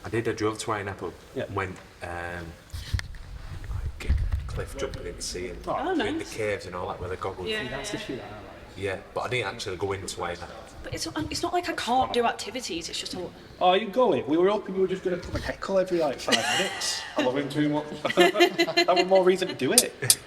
I did. I drove to Wineapple. Yeah. Went like cliff jumping in the sea and Oh, in the nice. caves and all that with the goggles. Yeah. That's the shit I like. Yeah, but I didn't actually go into Wineapple. But it's not like I can't do activities. It's just a. Oh, you going? We were hoping you were just going to come and heckle every like 5 minutes. I love him too much. That was more reason to do it.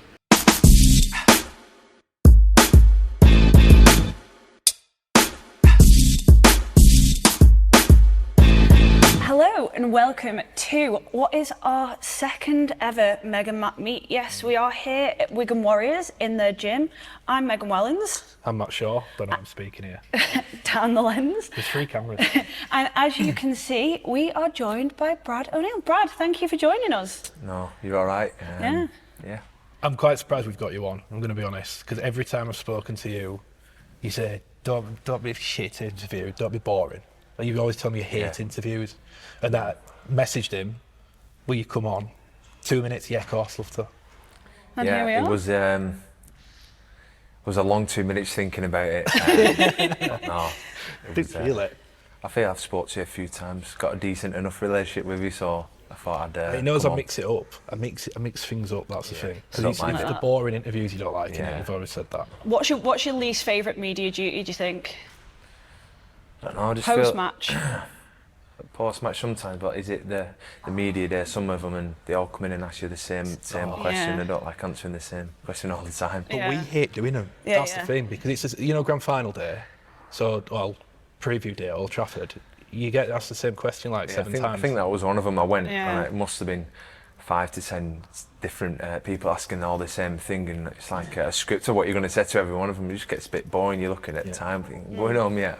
Hello and welcome to what is our second ever Meg and Matt meet. Yes, we are here at Wigan Warriors in their gym. I'm Megan Wellens. I'm not sure, don't know I'm speaking here. Down the lens. There's 3 cameras. And as you can see, we are joined by Brad O'Neill. Brad, thank you for joining us. No, you're all right. Yeah. I'm quite surprised we've got you on, I'm going to be honest, because every time I've spoken to you, you say, don't be a shit interview, don't be boring. Like, you always tell me you hate interviews. And I messaged him, will you come on? 2 minutes, yeah, of course, love to. And here we are. It was a long 2 minutes thinking about it. No, Didn't feel it. I feel I've spoke to you a few times, got a decent enough relationship with you, so I thought I'd. He knows come I on. mix it up. I mix things up, that's the thing. Don't Because mind it's that. the boring interviews you don't like, Yeah. innit? You've always said that. What's your least favourite media duty, do you think? I don't know, I just feel Post-match. post-match sometimes, but is it the media there? Some of them, and they all come in and ask you the same question. Yeah. I don't like answering the same question all the time. But Yeah. we hate doing them. Yeah, That's yeah. the thing, because it's, grand final day, so, preview day at Old Trafford, you get asked the same question like Yeah, 7 I times. think that was one of them. I went, Yeah. and it must have been 5 to 10 different people asking all the same thing, and it's like a script of what you're going to say to every one of them. It just gets a bit boring. You're looking at time, thinking, going home yet?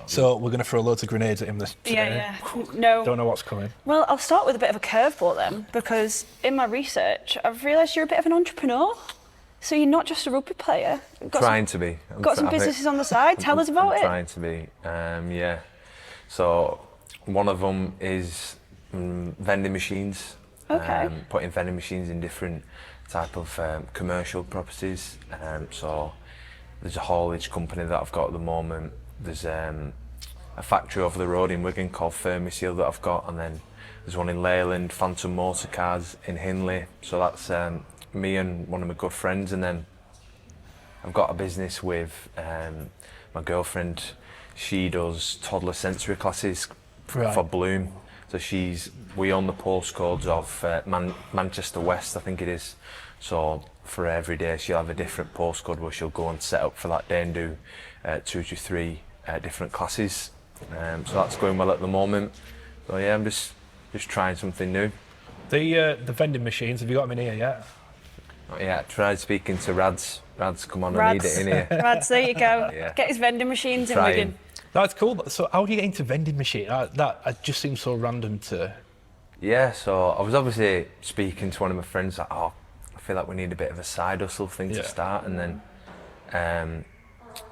So we're going to throw loads of grenades at him today. Yeah. No. Don't know what's coming. Well, I'll start with a bit of a curveball then, because in my research, I've realised you're a bit of an entrepreneur. So you're not just a rugby player. Trying to be. Got some businesses on the side. Tell us about it. Trying to be. Yeah. So one of them is vending machines. Okay. Putting vending machines in different type of commercial properties. So there's a haulage company that I've got at the moment. There's a factory over the road in Wigan called Thermoseal that I've got, and then there's one in Leyland, Phantom Motor Cars in Hindley. So that's me and one of my good friends, and then I've got a business with my girlfriend. She does toddler sensory classes for Bloom. So we own the postcodes of Manchester West, I think it is. So for every day she'll have a different postcode where she'll go and set up for that day and do 2 to 3 different classes. So that's going well at the moment. So yeah, I'm just trying something new. The vending machines, have you got them in here yet? Yeah, tried speaking to Rads. Rads, come on, I need it in here. Rads, there you go. Yeah. Get his vending machines in Trying. Wigan. That's cool. So how do you get into vending machine? That just seems so random to... Yeah, so I was obviously speaking to one of my friends like, I feel like we need a bit of a side hustle thing to start, and then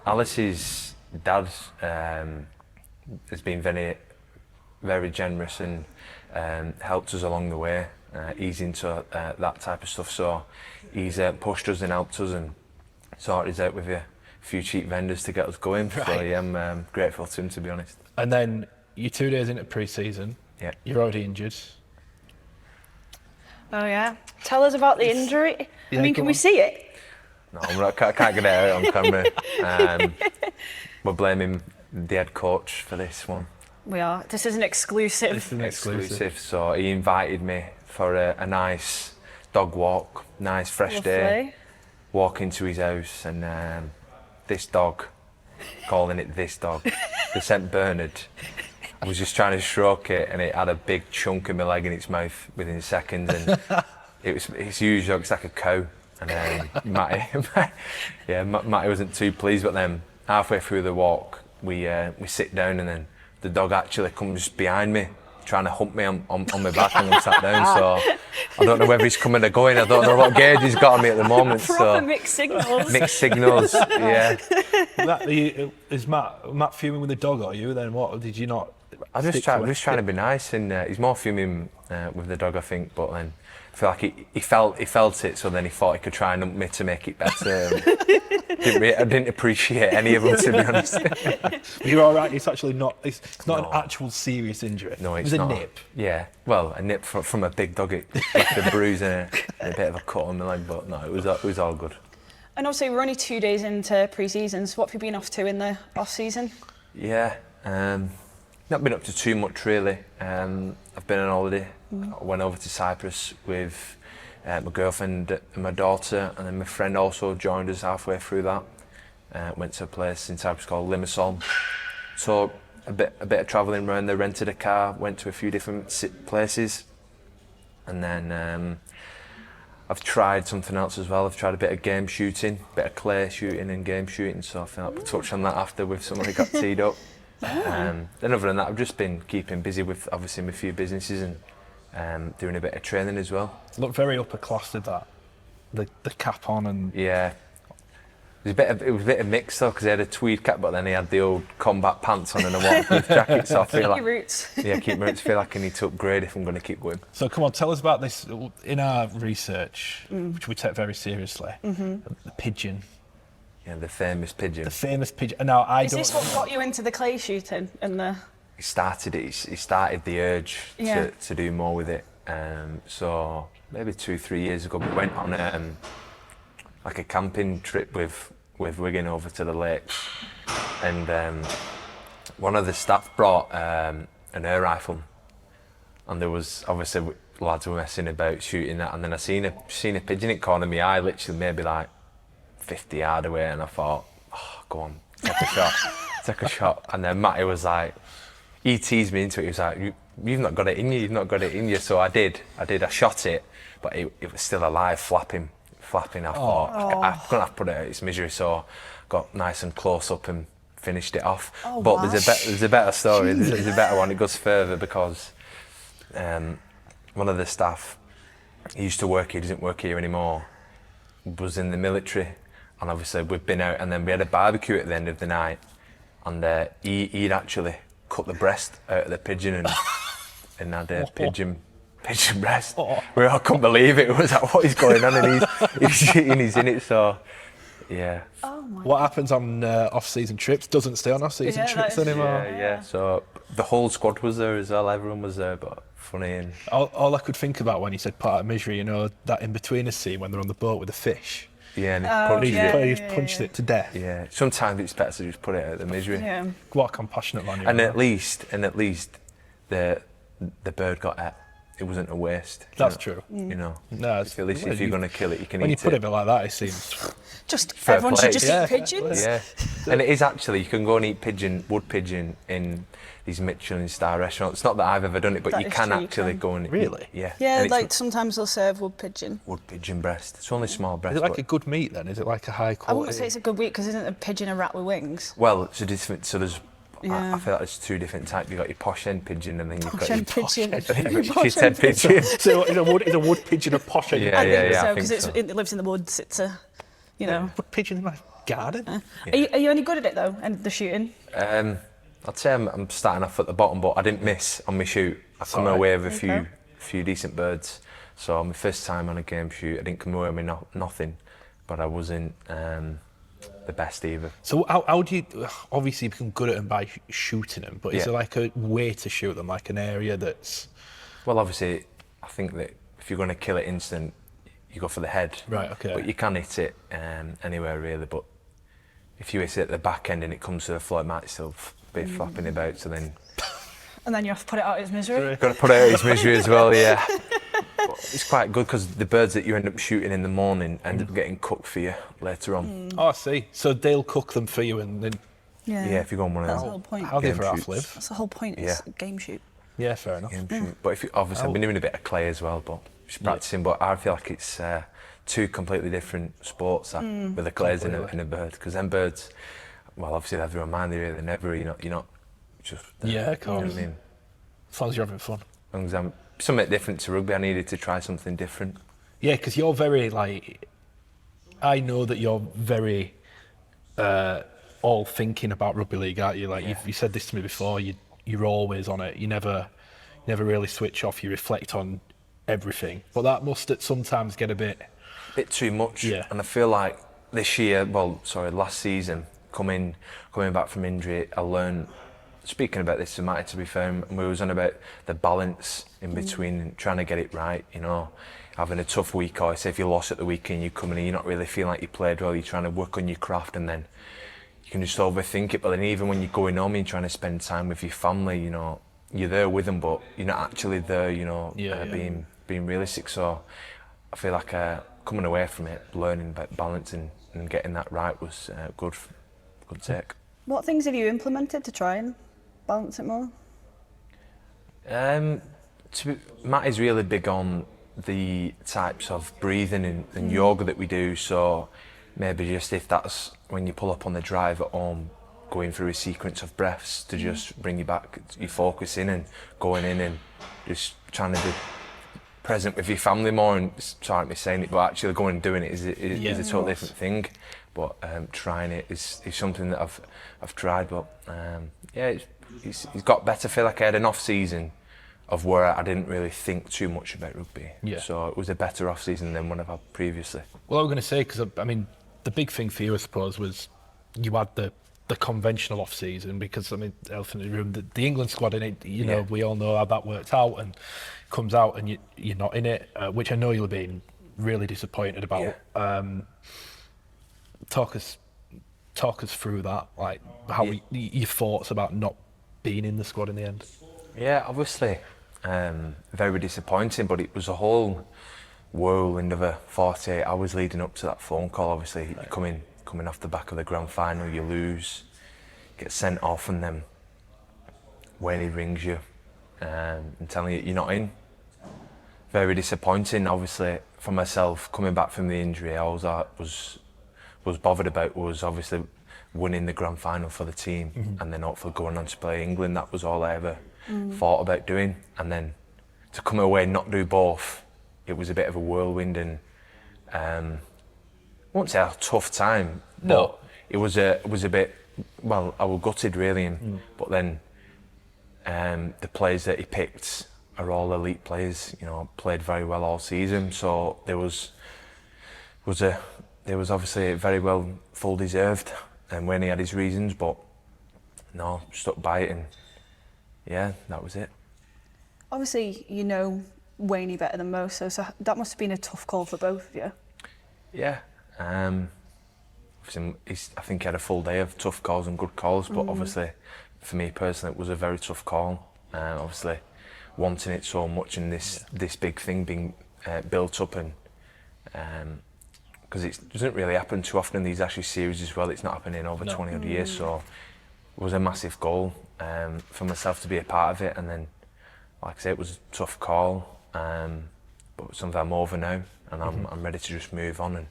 Alice's dad has been very, very generous and helped us along the way. He's into that type of stuff, so he's pushed us and helped us and sorted us out with a few cheap vendors to get us going. Right. So yeah, I'm grateful to him, to be honest. And then you're 2 days into pre-season. Yeah. You're already injured. Oh yeah. Tell us about the injury. Yeah, I mean, go can we on. see it? No, I can't get it out on camera. We're blaming the head coach for this one. We are. This is an exclusive. It's an exclusive. So he invited me for a nice dog walk, nice fresh day. Lovely. Walk into his house, and this dog, calling it this dog, the St Bernard, I was just trying to stroke it, and it had a big chunk of my leg in its mouth within seconds, and it's huge, it's like a cow. And Matty wasn't too pleased, but then halfway through the walk, we sit down, and then the dog actually comes behind me, trying to hump me on my back, and I'm sat down. So I don't know whether he's coming or going. I don't know what gauge he's got on me at the moment. Proper So mixed signals. mixed signals, yeah. Is Matt fuming with the dog, or you? Then what? Did you not I'm just stick to it. trying to be nice, and he's more fuming with the dog, I think. But then I feel like he felt it, so then he thought he could try and ump me to make it better. I didn't appreciate any of them, to be honest. You're all right. It's actually not. It's not an actual serious injury. No, it it's was not. a nip. Yeah, well, a nip from a big dog. It left a bruise and a bit of a cut on the leg, but no, it was all good. And obviously, we're only 2 days into pre-season, so what have you been off to in the off-season? Yeah, not been up to too much really. I've been on holiday. I went over to Cyprus with my girlfriend and my daughter, and then my friend also joined us halfway through that. Went to a place in Cyprus called Limassol. So a bit of travelling around there, rented a car, went to a few different places, and then I've tried something else as well. I've tried a bit of game shooting, a bit of clay shooting and game shooting, so I feel like we'll touch on that after with someone who got teed up. Then other than that, I've just been keeping busy with obviously my few businesses and doing a bit of training as well. Looked very upper class with that. The cap on and... Yeah. It was a bit of mix though, because he had a tweed cap, but then he had the old combat pants on and a waterproof jacket. So I feel like, Keep your roots. keep my roots. Feel like I need to upgrade if I'm going to keep going. So come on, tell us about this. In our research, which we take very seriously, the pigeon. Yeah, the famous pigeon. The famous pigeon. And now Is this what got you into the clay shooting and the... He started the urge Yeah. to do more with it. So maybe 2-3 years ago, we went on like a camping trip with Wigan over to the lakes, and one of the staff brought an air rifle, and there was obviously lads were messing about shooting that, and then I seen a pigeon. It cornered my eye, literally maybe like 50 yards away, and I thought, oh, go on, take a shot. And then Matty was like, he teased me into it. He was like, you've not got it in you. So I did. I shot it, but it was still alive, flapping. I thought, I'm going to have to put it out its misery, so got nice and close up and finished it off. But wow. there's a better story. There's a better one. It goes further because one of the staff, he used to work here, doesn't work here anymore, was in the military, and obviously we've been out, and then we had a barbecue at the end of the night, and he'd actually cut the breast out of the pigeon and had a pigeon breast. We all couldn't believe it. It was like, what is going on? And he's shooting, he's in it. So, yeah. What happens on off-season trips doesn't stay on off-season trips anymore. Yeah. So the whole squad was there as well. Everyone was there, but funny. And All I could think about when he said part of misery, you know, that in-betweener scene when they're on the boat with the fish. yeah, and He's punched it to death. Yeah. Sometimes it's better to just put it out of the misery. Yeah. What a compassionate man you are. And at least the bird got ate. It wasn't a waste. That's true. You know. No, At least if you're going to kill it, you can when you eat put it. it like that, it seems... Just Fair everyone play. should just Yeah, eat pigeons. Yeah, and it is actually, you can go and eat wood pigeon in these Michelin star restaurants. Not that I've ever done it, but That you is can true, you actually can. go and Really? eat. Yeah. Yeah, And it's like sometimes they'll serve wood pigeon. wood pigeon breast. It's only small breast. Is it like but- a good meat then? Is it like a high I quality? wouldn't say it's a good week because isn't a pigeon a rat with wings? Well, it's a different. So there's. Yeah. I feel like there's two different types. You've got your posh end pigeon, and then you've Posh got end your pigeon. your Posh shit end head pigeon. So is a wood pigeon a posh egg? Yeah, I think I so think because so. it lives in the woods. It's a, you know. Wood pigeon in my garden? Are you any good at it though? And the shooting? I'd say I'm starting off at the bottom, but I didn't miss on my shoot. I come alright. away with Okay. a few decent birds. So my first time on a game shoot, I didn't come away with nothing, but I wasn't the best either. So how do you... Obviously you become good at them by shooting them, but is Yeah. there like a way to shoot them, like an area that's... Well, obviously, I think that if you're going to kill it instant, you go for the head. Right, okay. But you can hit it anywhere really. But if you hit it at the back end and it comes to the floor, it might still be flapping about. So then And then you have to put it out of its misery. got to put it out of its misery as well. Yeah. But it's quite good because the birds that you end up shooting in the morning end up getting cooked for you later on. Oh, I see. So they'll cook them for you and then... Yeah. Yeah, if you go on one That's of the those whole point. How they Game ever half shoots. live? That's the whole point. It's a game shoot. Yeah, fair enough. game shoot. But if you, obviously I've been doing a bit of clay as well, but just practicing. But I feel like it's two completely different sports that, with the clays and a bird. Because them birds, well, obviously they have their own mind. They're never, you're not just. Yeah, of You know what course. I mean? As long as you're having fun. As long as I'm something different to rugby, I needed to try something different. Yeah, because you're very, like... I know that you're very all thinking about rugby league, aren't you? Like, you said this to me before, you you're always on it. You never really switch off. You reflect on everything. But that must sometimes get a bit too much. Yeah. And I feel like last season, coming back from injury, I learned, speaking about this to Matt, to be fair, and we was on about the balance in between trying to get it right, you know, having a tough week, or say if you lost at the weekend, you come in and you're not really feeling like you played well, you're trying to work on your craft, and then you can just overthink it. But then even when you're going home and trying to spend time with your family, you know, you're there with them, but you're not actually there, you know, being realistic. So I feel like coming away from it, learning about balance and getting that right was good take. What things have you implemented to try and balance it more? Matt is really big on the types of breathing and yoga that we do, so maybe just if that's when you pull up on the drive at home, going through a sequence of breaths to just bring you back, you focus in and going in and just trying to be present with your family more. And sorry me saying it, but actually going and doing it is a totally different thing. But trying it is something that I've tried. But he's got better. I feel like I had an off season of where I didn't really think too much about rugby. Yeah. So it was a better off season than what I've had previously. Well, I was going to say, because I mean, the big thing for you, I suppose, was you had the conventional off season, because I mean, elephant in the room, the England squad in it. You know, we all know how that worked out, and comes out and you're not in it, which I know you'll be really disappointed about. Yeah. Talk us through that, like how your thoughts about not being in the squad in the end. Yeah, obviously, very disappointing, but it was a whole whirlwind of a 48 hours leading up to that phone call. Obviously, you're coming off the back of the grand final, you lose, get sent off, and then when he rings you and telling you you're not in, very disappointing. Obviously, for myself, coming back from the injury, all I was bothered about was obviously winning the grand final for the team, and then hopefully going on to play England. That was all I ever thought about doing. And then to come away and not do both, it was a bit of a whirlwind, and I won't say a tough time, but it was a bit. Well, I was gutted really, but then the players that he picked are all elite players. You know, played very well all season, so there was obviously very well full deserved, and when he had his reasons, but no, stuck by it, and yeah, that was it. Obviously, you know Wane better than most, so that must have been a tough call for both of you. Yeah, obviously I think he had a full day of tough calls and good calls, but obviously for me personally it was a very tough call. Obviously wanting it so much, and this big thing being built up, and because it doesn't really happen too often in these Ashes series as well. It's not happening in over 20 odd years, so it was a massive goal for myself to be a part of it. And then, like I say, it was a tough call, but something I'm over now, and I'm ready to just move on and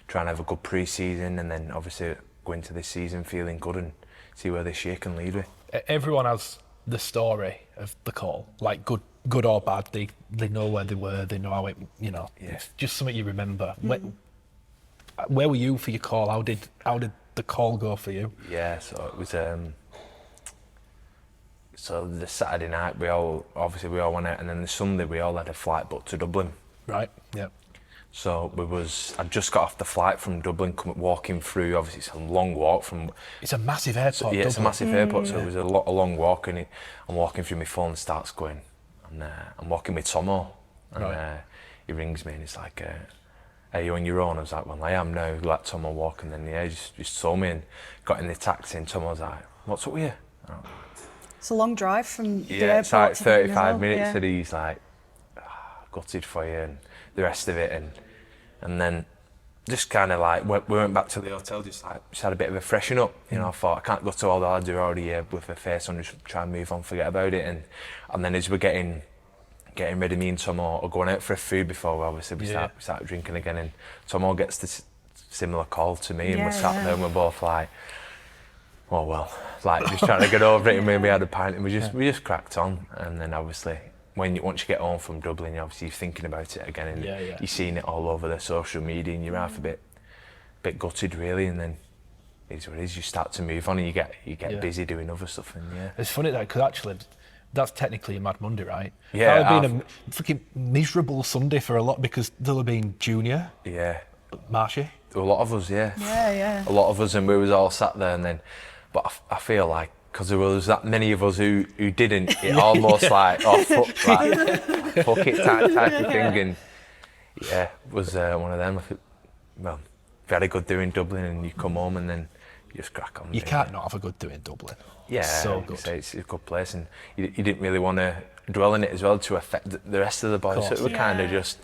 try and have a good pre-season, and then obviously go into this season feeling good and see where this year can lead with. Everyone has the story of the call, like good or bad. They know where they were, they know how it, you know. Yeah. It's just something you remember. Where were you for your call? How did the call go for you? Yeah, so it was so the Saturday night we all went out, and then the Sunday we all had a flight booked to Dublin. Right. Yeah. So I'd just got off the flight from Dublin, walking through. Obviously, it's a long walk from. It's a massive airport. Yeah, it's a massive airport. So it was a long walk, and I'm walking through, my phone starts going, and I'm walking with Tomo, and he rings me and he's like, "Are you on your own?" I was like, "Well, I am now." Let Tomo walk, and then he just told me and got in the taxi, and Tomo was like, "What's up with you?" It's a long drive from the airport. Yeah, it's like 35 minutes, yeah. and he's like, gutted for you, and the rest of it, and then just kind of like we went back to the hotel, just had a bit of a freshen up. You know, I thought I can't go to all the lads who are already here with a face on, just try and move on, forget about it, and then as we're getting ready, me and Tomo are going out for a food before we start drinking again, and Tomo gets this similar call to me, and we're sat there and we're both like, oh well, like just trying to get over it, and maybe had a pint, and we just cracked on. And then obviously once you get home from Dublin, you're obviously thinking about it again, and you're seeing it all over the social media, and you're half a bit gutted really, and then is what it is. You start to move on and you get busy doing other stuff. And It's funny that, because actually, that's technically a Mad Monday, right? Yeah, That would have been a freaking miserable Sunday for a lot, because they'll have been Junior, yeah, Marshy. a lot of us, Yeah, yeah. a lot of us, and we was all sat there. And then, but I feel like because there was that many of us who didn't, it almost like fuck it type of thing. And yeah, it was one of them. I think, well, very good doing Dublin, and you come home and then you just crack on. You can't not have a good doing Dublin. Yeah, so like good. say, it's a good place, and you didn't really want to dwell on it as well to affect the rest of the boys. So it was kind of just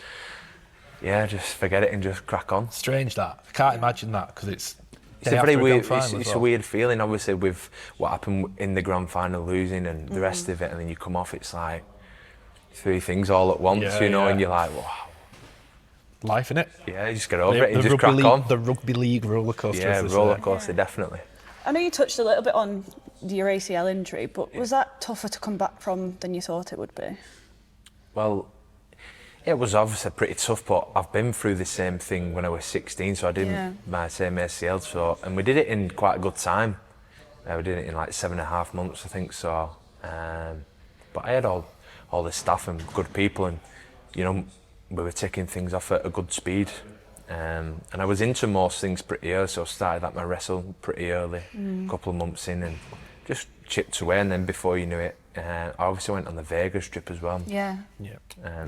forget it and just crack on. Strange that. I can't imagine that, because it's It's day a very after weird. grand final as It's a well. weird feeling, obviously, with what happened in the grand final, losing and the rest of it, and then you come off. It's like three things all at once, Yeah, you know, yeah. and you're like, wow, Life, innit? yeah, you just get over it and just rugby crack league, on. The rugby league roller coaster. Yeah, as they say. roller coaster, definitely. I know you touched a little bit on your ACL injury, but was that tougher to come back from than you thought it would be? Well, it was obviously pretty tough, but I've been through the same thing when I was 16, so I did my same ACL, and we did it in quite a good time. We did it in like 7.5 months, I think, so. But I had all the staff and good people, and, you know, we were taking things off at a good speed. And I was into most things pretty early, so I started at my wrestle pretty early, a couple of months in, and just chipped away. And then before you knew it, I obviously went on the Vegas trip as well. Yeah. Yeah.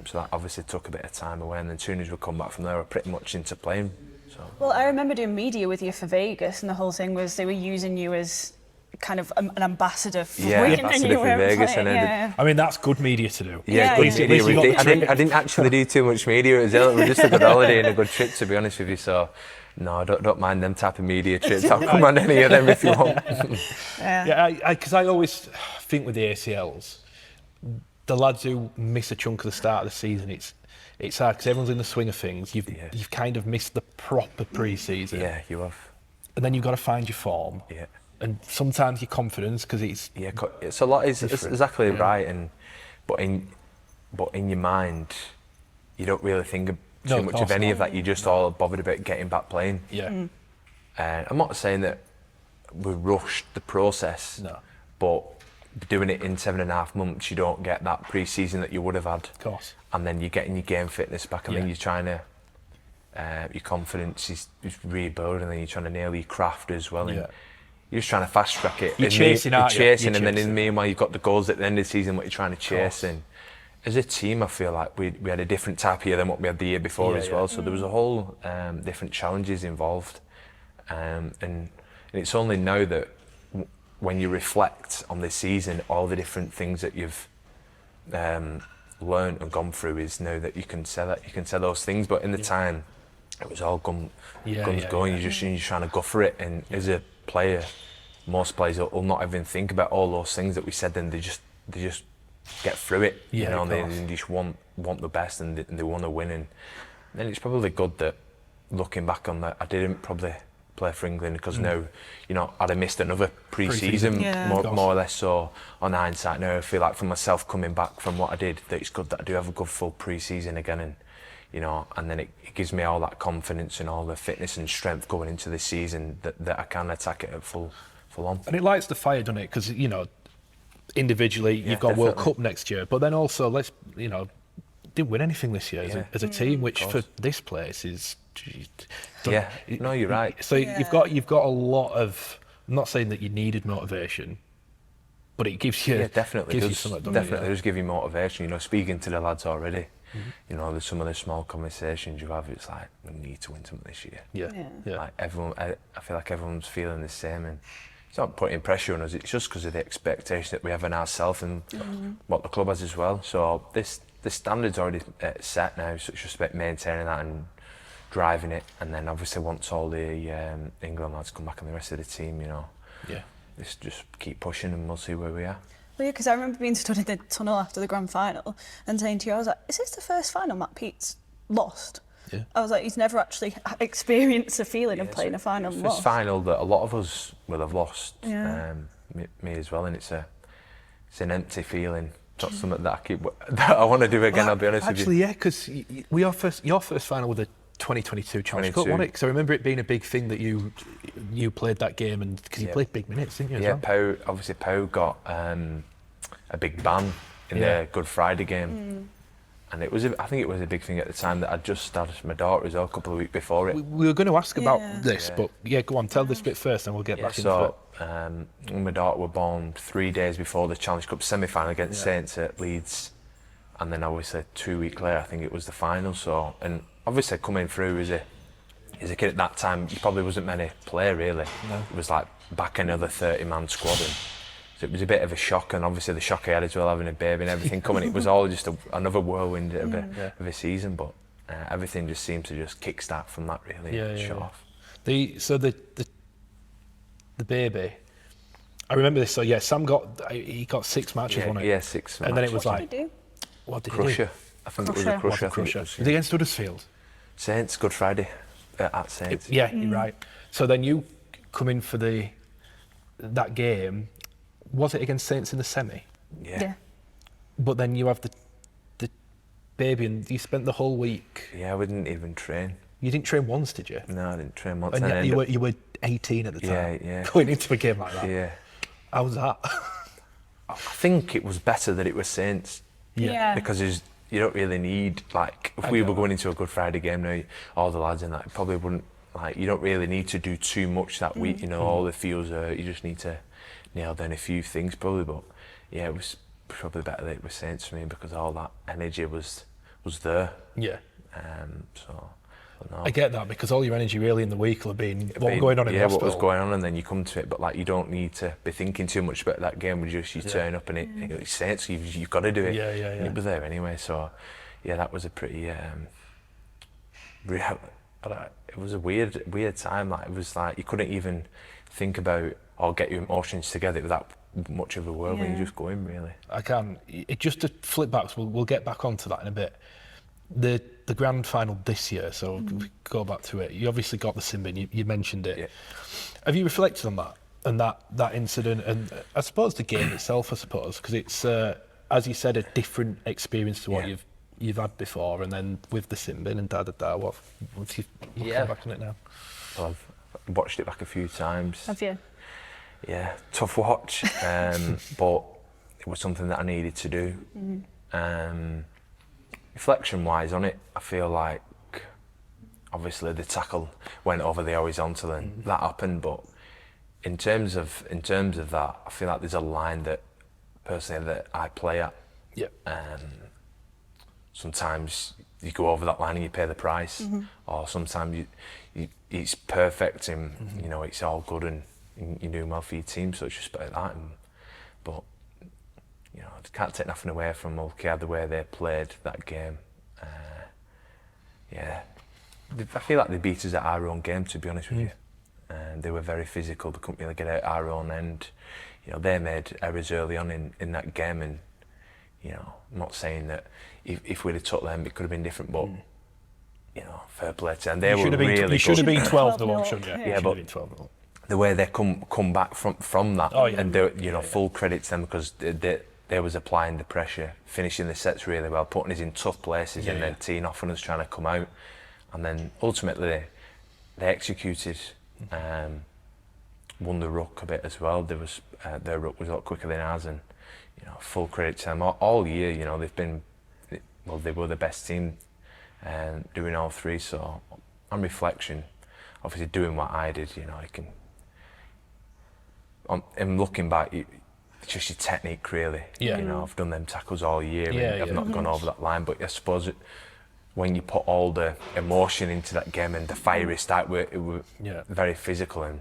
So that obviously took a bit of time away, and then as soon as we come back from there, we're pretty much into playing. So. Well, I remember doing media with you for Vegas, and the whole thing was they were using you as kind of an ambassador for Wigan, and you for weren't Vegas, playing. and then Yeah. I mean, that's good media to do. Yeah, good yeah. media. At least you got the trip. I didn't actually do too much media. It was just a good holiday and a good trip, to be honest with you. So, no, I don't mind them type of media trips. I'll come on any of them if you want. Yeah, because I always think with the ACLs, the lads who miss a chunk of the start of the season, it's hard because everyone's in the swing of things. You've kind of missed the proper pre-season. Yeah, you have. And then you've got to find your form. Yeah. And sometimes your confidence, because it's It's a lot. It's exactly Yeah. right. But in your mind, you don't really think too much of any of that. You're just all bothered about getting back playing. yeah. I'm not saying that we rushed the process, No. but doing it in 7.5 months, you don't get that pre-season that you would have had. Of course. And then you're getting your game fitness back, and then Yeah. you're trying to, your confidence is rebuild, and then you're trying to nail your craft as well. And Yeah. you're just trying to fast track it. You're And chasing, you're aren't you? chasing, You're and then in the chasing. meanwhile, you've got the goals at the end of the season, what you're trying to chase. And as a team, I feel like we had a different type of year than what we had the year before Yeah, as well. So there was a whole different challenges involved. And it's only now that when you reflect on this season, all the different things that you've learned and gone through is now that you can say that, you can say those things. But in the time, it was all guns going. You're trying to go for it. And as a player, most players will not even think about all those things that we said, and they just get through it. Yeah, you know, of and course. they just want the best, and they want to win. And then it's probably good that, looking back on that, I didn't probably play for England, because now, you know, I'd have missed another pre-season, Yeah. more Of course. or less. So on hindsight now, I feel like for myself coming back from what I did, that it's good that I do have a good full pre-season again, and you know, and then it gives me all that confidence and all the fitness and strength going into this season that I can attack it at full on. And it lights the fire, doesn't it? Because, you know, individually, you've got World definitely. Cup next year, but then also, didn't win anything this year as a team, which for this place is... Yeah, no, you're right. So you've got a lot of... I'm not saying that you needed motivation, but it gives you... Yeah, definitely. Gives you Does, something, doesn't it? definitely does give you motivation. You know, speaking to the lads already, you know, there's some of the small conversations you have. It's like, we need to win something this year. Yeah. Like everyone, I feel like everyone's feeling the same, and it's not putting pressure on us. It's just because of the expectation that we have in ourselves and what the club has as well. So the standard's already set now. So it's just about maintaining that and driving it. And then obviously once all the England lads come back and the rest of the team, you know, let's just keep pushing and we'll see where we are. Well, yeah, because I remember being stood in the tunnel after the grand final and saying to you, I was like, is this the first final Matt Peet's lost? Yeah. I was like, he's never actually experienced a feeling of playing a final and First lost. final that a lot of us will have lost, Yeah. me as well, and it's an empty feeling. It's not something that I want to do again. I'll be honest with you. Actually, yeah, because your first final with 2022 Challenge Cup, 22. wasn't it? Because I remember it being a big thing that you played that game, and because you played big minutes, didn't you? Yeah, as well? Pau got a big ban in the Good Friday game. And I think it was a big thing at the time that I'd just started my daughter as well a couple of weeks before it. We were going to ask about this, Yeah. but yeah, go on, tell this bit first, and we'll get back into it. So my daughter was born 3 days before the Challenge Cup semi-final against Saints at Leeds, and then obviously 2 weeks later, I think it was the final. So, and obviously coming through as a kid at that time, you probably wasn't many player really. No. It was like back another 30-man squad, and so it was a bit of a shock, and obviously the shock I had as well, having a baby and everything coming. It was all just another whirlwind of a season, but everything just seemed to just kickstart from that really. Shut off. The baby, I remember this. So yeah, Sam got 6 matches, wasn't it? Yeah, 6 matches. And then it was What like, did he do? what did Crusher. I think it was a crusher. Was it against Huddersfield? Saints, Good Friday at Saints. Yeah, you're right. So then you come in for that game. Was it against Saints in the semi? Yeah. But then you have the baby, and you spent the whole week. Yeah, we didn't even train. You didn't train once, did you? No, I didn't train once. And yet you were 18 at the time. Yeah. Going into a game like that. Yeah. How was that? I think it was better that it was Saints. Yeah. Because you don't really need, like, if we were going into a Good Friday game now, all the lads in that probably wouldn't, like, you don't really need to do too much that week, you know, all the feels you just need to nail down a few things probably, but yeah, it was probably better that it was Saints for me because all that energy was there. Yeah. So, no. I get that, because all your energy really in the week will have been what was going on in the hospital. What was going on, and then you come to it, but like you don't need to be thinking too much about that game. You turn up and it's Saints, you've got to do it. Yeah. And it was there anyway, so yeah, that was a pretty it was a weird time. Like, it was like you couldn't even think about or get your emotions together without much of a whirlwind. You just going really. I can. Just to flip back, so we'll get back onto that in a bit. The grand final this year, so we go back to it. You obviously got the sin bin. You mentioned it. Yeah. Have you reflected on that and that incident, and I suppose the game itself? I suppose because it's as you said, a different experience to what you've had before, and then with the sin bin and what once you come back on it now. Well, I've watched it back a few times. Have you? Yeah, tough watch, but it was something that I needed to do. Reflection-wise on it, I feel like obviously the tackle went over the horizontal and that happened, but in terms of that, I feel like there's a line that personally that I play at. Yeah. Sometimes you go over that line and you pay the price, or sometimes you it's perfect and you know it's all good and you're doing well for your team, so it's just about that. But you know, I can't take nothing away from Mulcahy, the way they played that game. I feel like they beat us at our own game, to be honest with you. They were very physical. They couldn't really get out our own end. You know, they made errors early on in that game, and you know, I'm not saying that if we'd have took them, it could have been different, but you know, fair play to them. They were really good. You should have been 12-0, shouldn't you? Yeah, but 12-0. The way they come back from that, and they, you know, full credit to them because they was applying the pressure, finishing the sets really well, putting us in tough places, and then teeing off on us trying to come out, and then ultimately they executed, won the ruck a bit as well. There was their ruck was a lot quicker than ours, and you know, full credit to them all year. You know, they were the best team, doing all three. So on reflection, obviously doing what I did, you know, I can. And looking back, it's just your technique, really. Yeah. You know, I've done them tackles all year, and I've not gone over that line. But I suppose when you put all the emotion into that game and the fiery start, it was very physical, and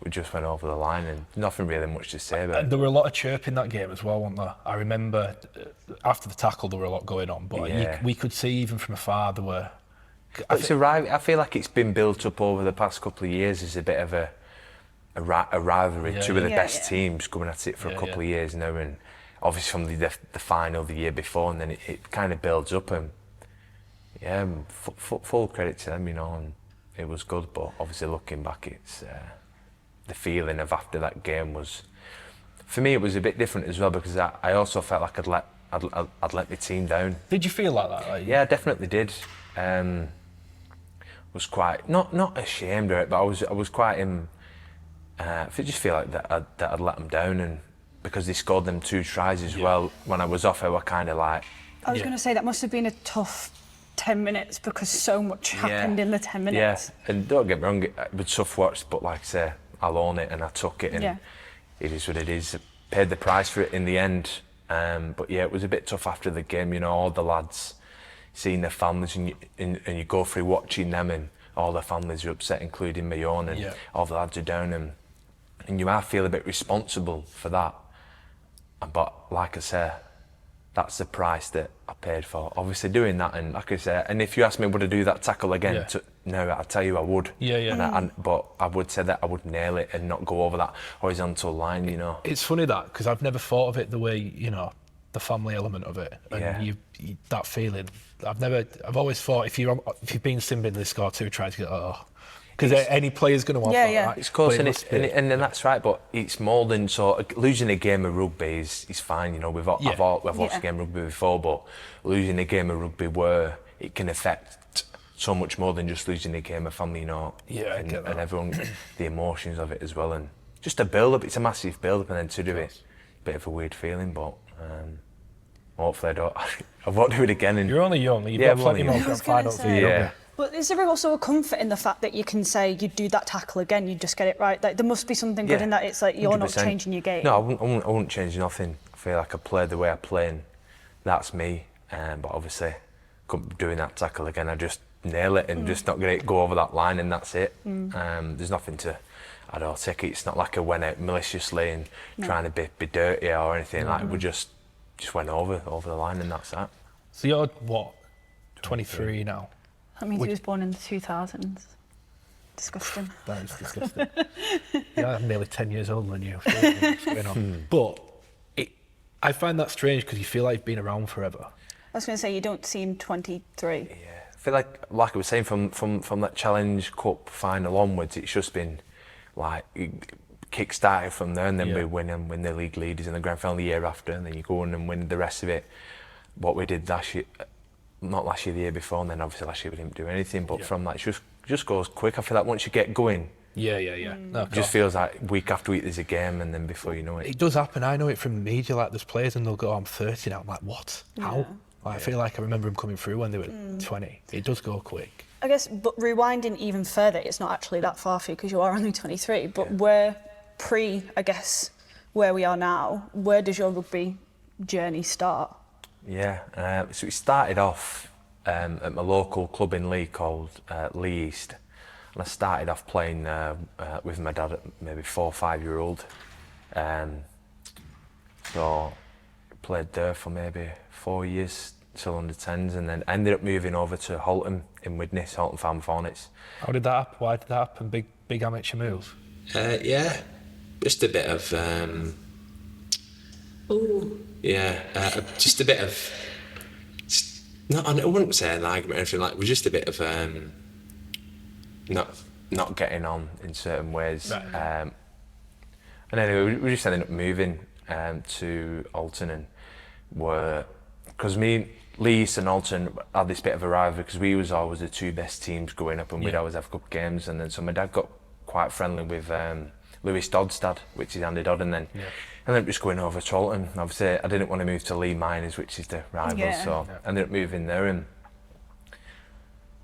we just went over the line, and nothing really much to say about it. And there were a lot of chirp in that game as well, weren't there? I remember after the tackle there were a lot going on, but we could see even from afar there were. I feel like it's been built up over the past couple of years as a bit of a rivalry. Two of the best teams coming at it for a couple of years now, and obviously from the final the year before, and then it kind of builds up, and full credit to them, you know, and it was good. But obviously looking back, it's the feeling of after that game was, for me, it was a bit different as well, because I also felt like I'd let the team down. Did you feel like that? Yeah, I definitely did. was quite not ashamed of it, but I was quite I just feel like that I'd let them down, and because they scored them 2 tries as well. When I was off, I were kind of like. I was going to say that must have been a tough 10 minutes because so much happened in the 10 minutes. Yeah, and don't get me wrong, it was tough watch, but like I say, I'll own it and I took it, and it is what it is. I paid the price for it in the end. But yeah, it was a bit tough after the game, you know, all the lads seeing their families, and you go through watching them, and all their families are upset, including my own, and all the lads are down, and you feel a bit responsible for that. But like I say, that's the price that I paid for. Obviously doing that, and like I say, and if you ask me would I do that tackle again, no, I tell you I would. But I would say that I would nail it and not go over that horizontal line, you know. It's funny that, because I've never thought of it the way, you know, the family element of it, and you that feeling. I've always thought if you've been Simbin, they score 2 tries, you go, because any player's going to have that. Right? It's close, and that's right, but it's more than losing a game of rugby is fine, you know. We've lost a game of rugby before, but losing a game of rugby where it can affect so much more than just losing a game of family, you know. And everyone, the emotions of it as well, and just a build-up. It's a massive build-up, and then to do it, a bit of a weird feeling, but hopefully I won't do it again. And you're only young. You've got plenty more grand finals for you. But is there also a comfort in the fact that you can say you do that tackle again, you just get it right? Like, there must be something good in that. It's like you're 100%. Not changing your game. No, I wouldn't change nothing. I feel like I played the way I play, and that's me. But obviously, doing that tackle again, I just nail it and just not get it go over that line, and that's it. There's nothing to. I don't take it. It's not like I went out maliciously and trying to be dirty or anything. Like we just went over the line, and that's that. So you're what, 23 now? That means he was born in the 2000s. Disgusting. That is disgusting. Yeah, I'm nearly 10 years older than you. So what's going on? But I find that strange because you feel like you've been around forever. I was going to say, you don't seem 23. Yeah, I feel like I was saying, from that Challenge Cup final onwards, it's just been like kick-started from there, and then we win the league leaders in the grand final the year after, and then you go on and win the rest of it. What we did last year. Not last year, the year before, and then obviously last year we didn't do anything. But from that, it just goes quick. I feel like once you get going, No, it just feels like week after week there's a game, and then before you know it, it does happen. I know it from media. Like, there's players and they'll go, "I'm 30 now." I'm like, "What? How?" Like, I feel like I remember them coming through when they were 20. It does go quick. I guess, but rewinding even further, it's not actually that far for you because you are only 23. But we're I guess, where we are now. Where does your rugby journey start? Yeah, so it started off at my local club in Leigh called Leigh East, and I started off playing with my dad at maybe 4 or 5 year old. So played there for maybe 4 years till under 10s, and then ended up moving over to Halton in Widnes, Halton Farm Hornets. How did that happen? Why did that happen? Big amateur move? Just a bit of just a bit of. I wouldn't say an argument or anything like. It was just a bit of not getting on in certain ways. Right. And anyway, we just ended up moving to Alton, and because Leigh East and Alton had this bit of a rivalry because we was always the 2 best teams growing up, and we'd always have cup games, and then so my dad got quite friendly with Lewis Dodd's dad, which is Andy Dodd, and then I ended up just going over to Alton. Obviously, I didn't want to move to Leigh Miners, which is the rival, so I ended up moving there, and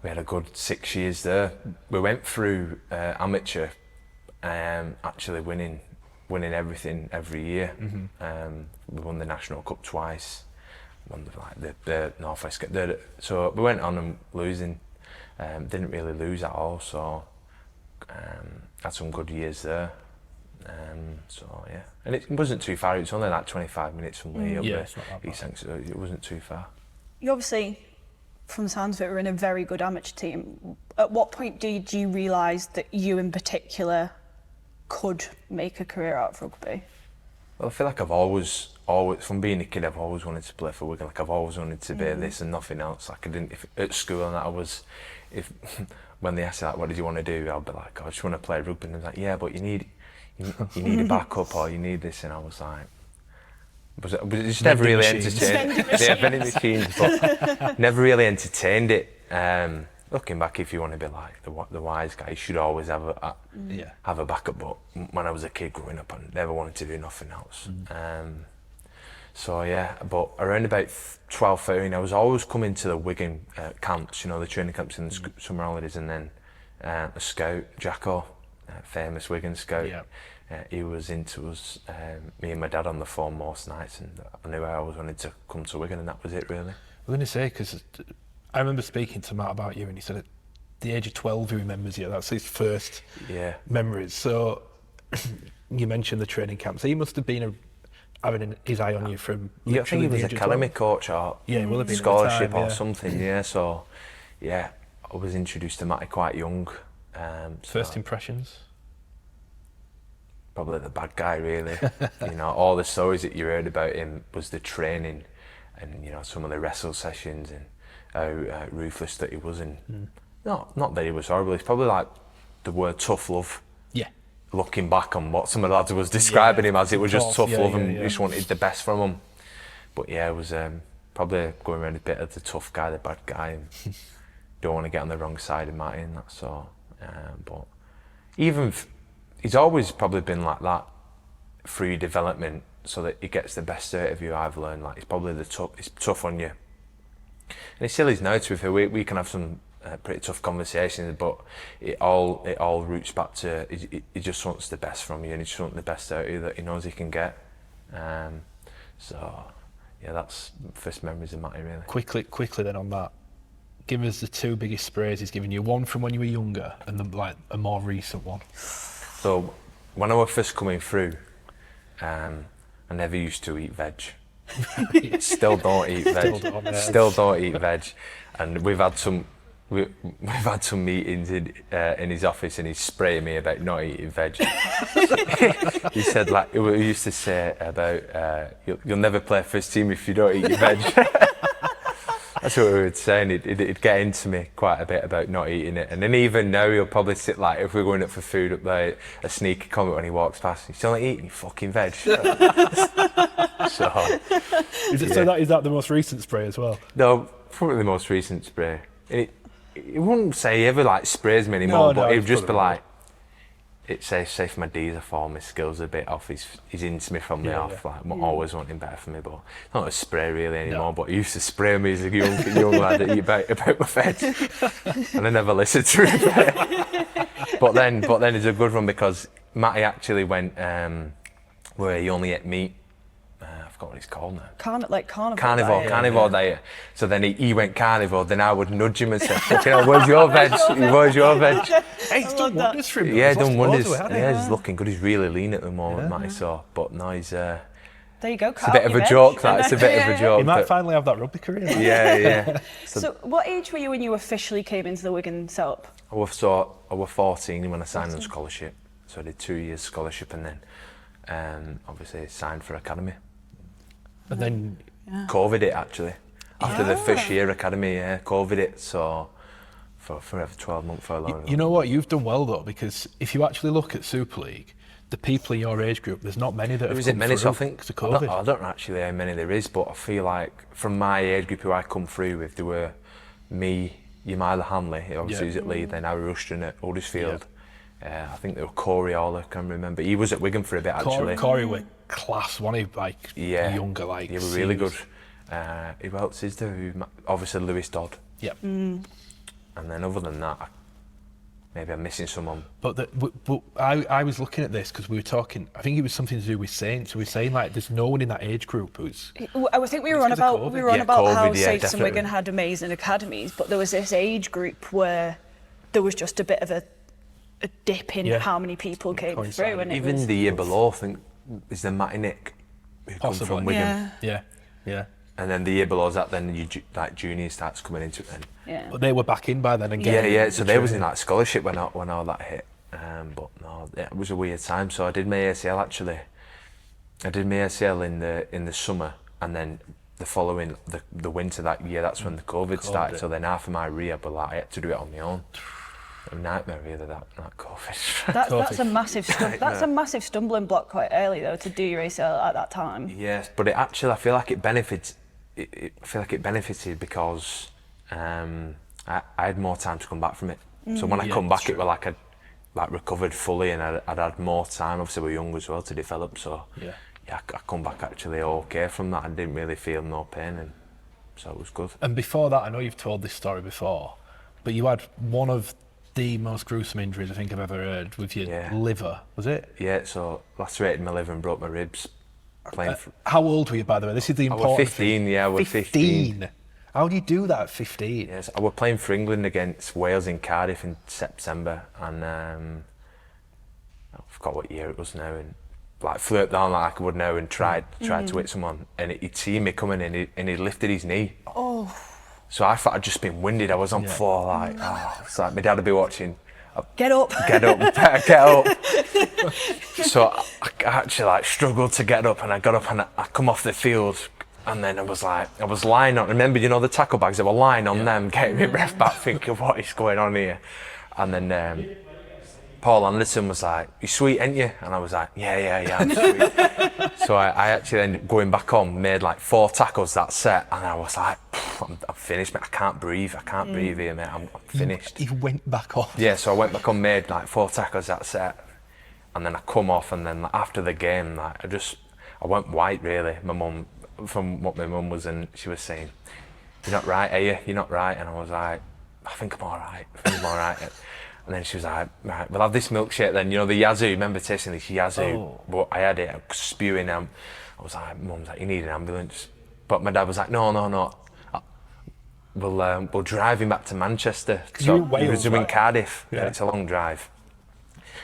we had a good 6 years there. We went through amateur, actually winning everything every year. We won the National Cup twice, won the North West Cup. So we went on and losing, didn't really lose at all. So had some good years there. So yeah, and it wasn't too far. It was only like 25 minutes from Leigh up there. So it wasn't too far. You obviously, from the sounds of it, were in a very good amateur team. At what point did you realise that you in particular could make a career out of rugby? Well, I feel like I've always, from being a kid, I've always wanted to play for Wigan. Like, I've always wanted to be this and nothing else. Like, I didn't, at school and that when they asked me, like, what did you want to do? I'd be like, I just want to play rugby. And I was like, yeah, but you need a backup, or you need this. And I was like, but it just never really entertained. Yeah, vending machines, but never really entertained it. Looking back, if you want to be like the wise guy, you should always have a backup. But when I was a kid growing up, I never wanted to do nothing else. So yeah, but around about 12, 13, I was always coming to the Wigan camps, the training camps in the summer holidays, and then a scout, Jacko, famous Wigan scout, he was into us, me and my dad on the phone most nights, and I knew I always wanted to come to Wigan, and that was it really. I'm going to say, because I remember speaking to Matt about you, and he said at the age of 12 he remembers you. That's his first memories. So you mentioned the training camps. He must have been having his eye on you from literally I think he was academy coach or will have been scholarship time, or something. So I was introduced to Matty quite young. First impressions? Probably the bad guy, really. All the stories that you heard about him was the training, and some of the wrestle sessions, and how ruthless that he was. And not that he was horrible. It's probably like the word tough love. Yeah. Looking back on what some of the lads was describing him as, it was just tough love, and just wanted the best from him. But it was probably going around a bit of the tough guy, the bad guy, and don't want to get on the wrong side of Matty and that sort. But even he's always probably been like that through development, so that he gets the best out of you. I've learned, like, he's probably he's tough on you, and he still is now. To be fair, we can have some pretty tough conversations, but it all roots back to he just wants the best from you, and he just wants the best out of you that he knows he can get. That's first memories of Matty, really. Quickly then on that, give us the two biggest sprays he's given you. One from when you were younger, and then a more recent one. So when I was first coming through, I never used to eat veg. Still don't eat veg. Still don't eat veg. And we've had some meetings in his office, and he's spraying me about not eating veg. He said, like, he used to say about you'll never play first team if you don't eat your veg. That's what we would say, and he'd get into me quite a bit about not eating it. And then even now he'll probably sit, like, if we're going up for food up there, a sneaky comment when he walks past, "You still not eating your fucking veg." So is that the most recent spray as well? No, probably the most recent spray. He wouldn't say he ever like sprays me anymore, but he'd just be like, "It safe my D's are falling, my skills are a bit off. He's into me from the off, like always wanting better for me." But not a spray really anymore. But he used to spray me as a young lad that eat about my veg, and I never listened to him. But then it's a good one, because Matty actually went where he only ate meat. I forgot what it's called now. Carnivore diet. So then he went carnivore. Then I would nudge him and say, "Fucking hell, where's your veg? Where's your veg?" Hey, he's done wonders for him. Yeah, done wonders. Yeah, he's looking good. He's really lean at the moment, Matty. So, but no, he's. There you go. It's a bit of a joke. It's a bit of a joke. He might finally have that rugby career. Yeah. So, what age were you when you officially came into the Wigan setup? I was 14 when I signed on scholarship. So I did 2 years scholarship, and then obviously signed for academy. And then COVID it actually. After the first year academy, COVID it. So for forever 12 months for a long. You know what? You've done well though, because if you actually look at Super League, the people in your age group, there's not many that have come through. So I think because of COVID. I don't know actually how many there is, but I feel like from my age group who I come through with, there were me, Yamila Hanley, obviously who's at Leeds, then Harry Rushton at Huddersfield. I think there were Corey All, I can remember. He was at Wigan for a bit actually. Corey were class, one of younger, like. He was really good. Who else is there? Obviously Lewis Dodd. Yep. And then other than that, maybe I'm missing someone. But I was looking at this because we were talking. I think it was something to do with Saints. So we were saying like there's no one in that age group who's. I think we were on about how Saints and Wigan had amazing academies, but there was this age group where there was just a bit of a dip in how many people came through, and even the year below, I think, is the Matty Nick who come from Wigan. Yeah. And then the year below that, then junior starts coming into it. Then. Yeah. But they were back in by then again. Yeah. So they was in scholarship when all that hit. But no, it was a weird time. So I did my ACL actually. I did my ACL in the summer, and then the following the winter that year, that's when the COVID started. So then after my rehab, I had to do it on my own. A nightmare really, that COVID. That's a massive that's a massive stumbling block quite early though, to do your ACL at that time. Yes, but I feel like it benefited because I had more time to come back from it. So when I come back, it were like I'd recovered fully, and I'd had more time. Obviously, we're young as well to develop. So I come back actually okay from that. I didn't really feel no pain, and so it was good. And before that, I know you've told this story before, but you had one of the most gruesome injuries I think I've ever heard with your liver, was it? Yeah, so lacerated my liver and broke my ribs. How old were you, by the way? This is the important I was 15, thing. yeah, I was 15. How do you do that at 15? Yes, I was playing for England against Wales in Cardiff in September, and I forgot what year it was now, and like flipped down like I would now and tried to hit someone, and he'd seen me coming in and he lifted his knee. Oh. So I thought I'd just been winded. I was on the floor like, it's like my dad would be watching. Get up. Get up, better get up. So I actually like struggled to get up, and I got up and I come off the field, and then I was lying on, remember, you know, the tackle bags, I was lying on them, getting my breath back, thinking, what is going on here? And then Paul Anderson was like, you sweet, ain't you? And I was like, yeah, I'm sweet. So I actually ended up going back home, made like 4 tackles that set, and I was like, I'm finished, mate. I can't breathe here, mate. I'm finished. You went back off? Yeah, so I went back on, made like 4 tackles that set, and then I come off, and then after the game, like, I went white really. My mum, from what my mum was, and she was saying, you're not right, are you? You're not right. And I was like, I think I'm all right. And then she was like, right, we'll have this milkshake then. You know, the Yazoo, remember tasting this Yazoo? Oh. But I had it, I was spewing. I was like, Mum's like, you need an ambulance. But my dad was like, no. We'll drive him back to Manchester. So he was doing Cardiff, and it's a long drive.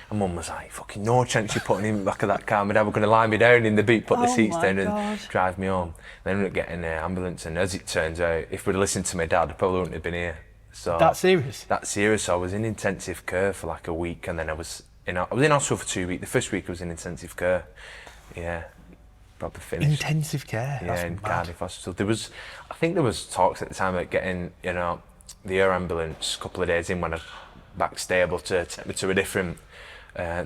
And Mum was like, fucking no chance you're putting him in the back of that car. My dad was going to lie me down in the boot, put the seats down and drive me home. Then I ended up getting an ambulance, and as it turns out, if we'd listened to my dad, I probably wouldn't have been here. So that serious? That serious. So I was in intensive care for like a week, and then I was in hospital for 2 weeks. The first week I was in intensive care. Yeah, probably finished. Intensive care? Yeah, in Cardiff Hospital. I think there was talks at the time about getting, you know, the air ambulance a couple of days in when I was back stable to take me to a different,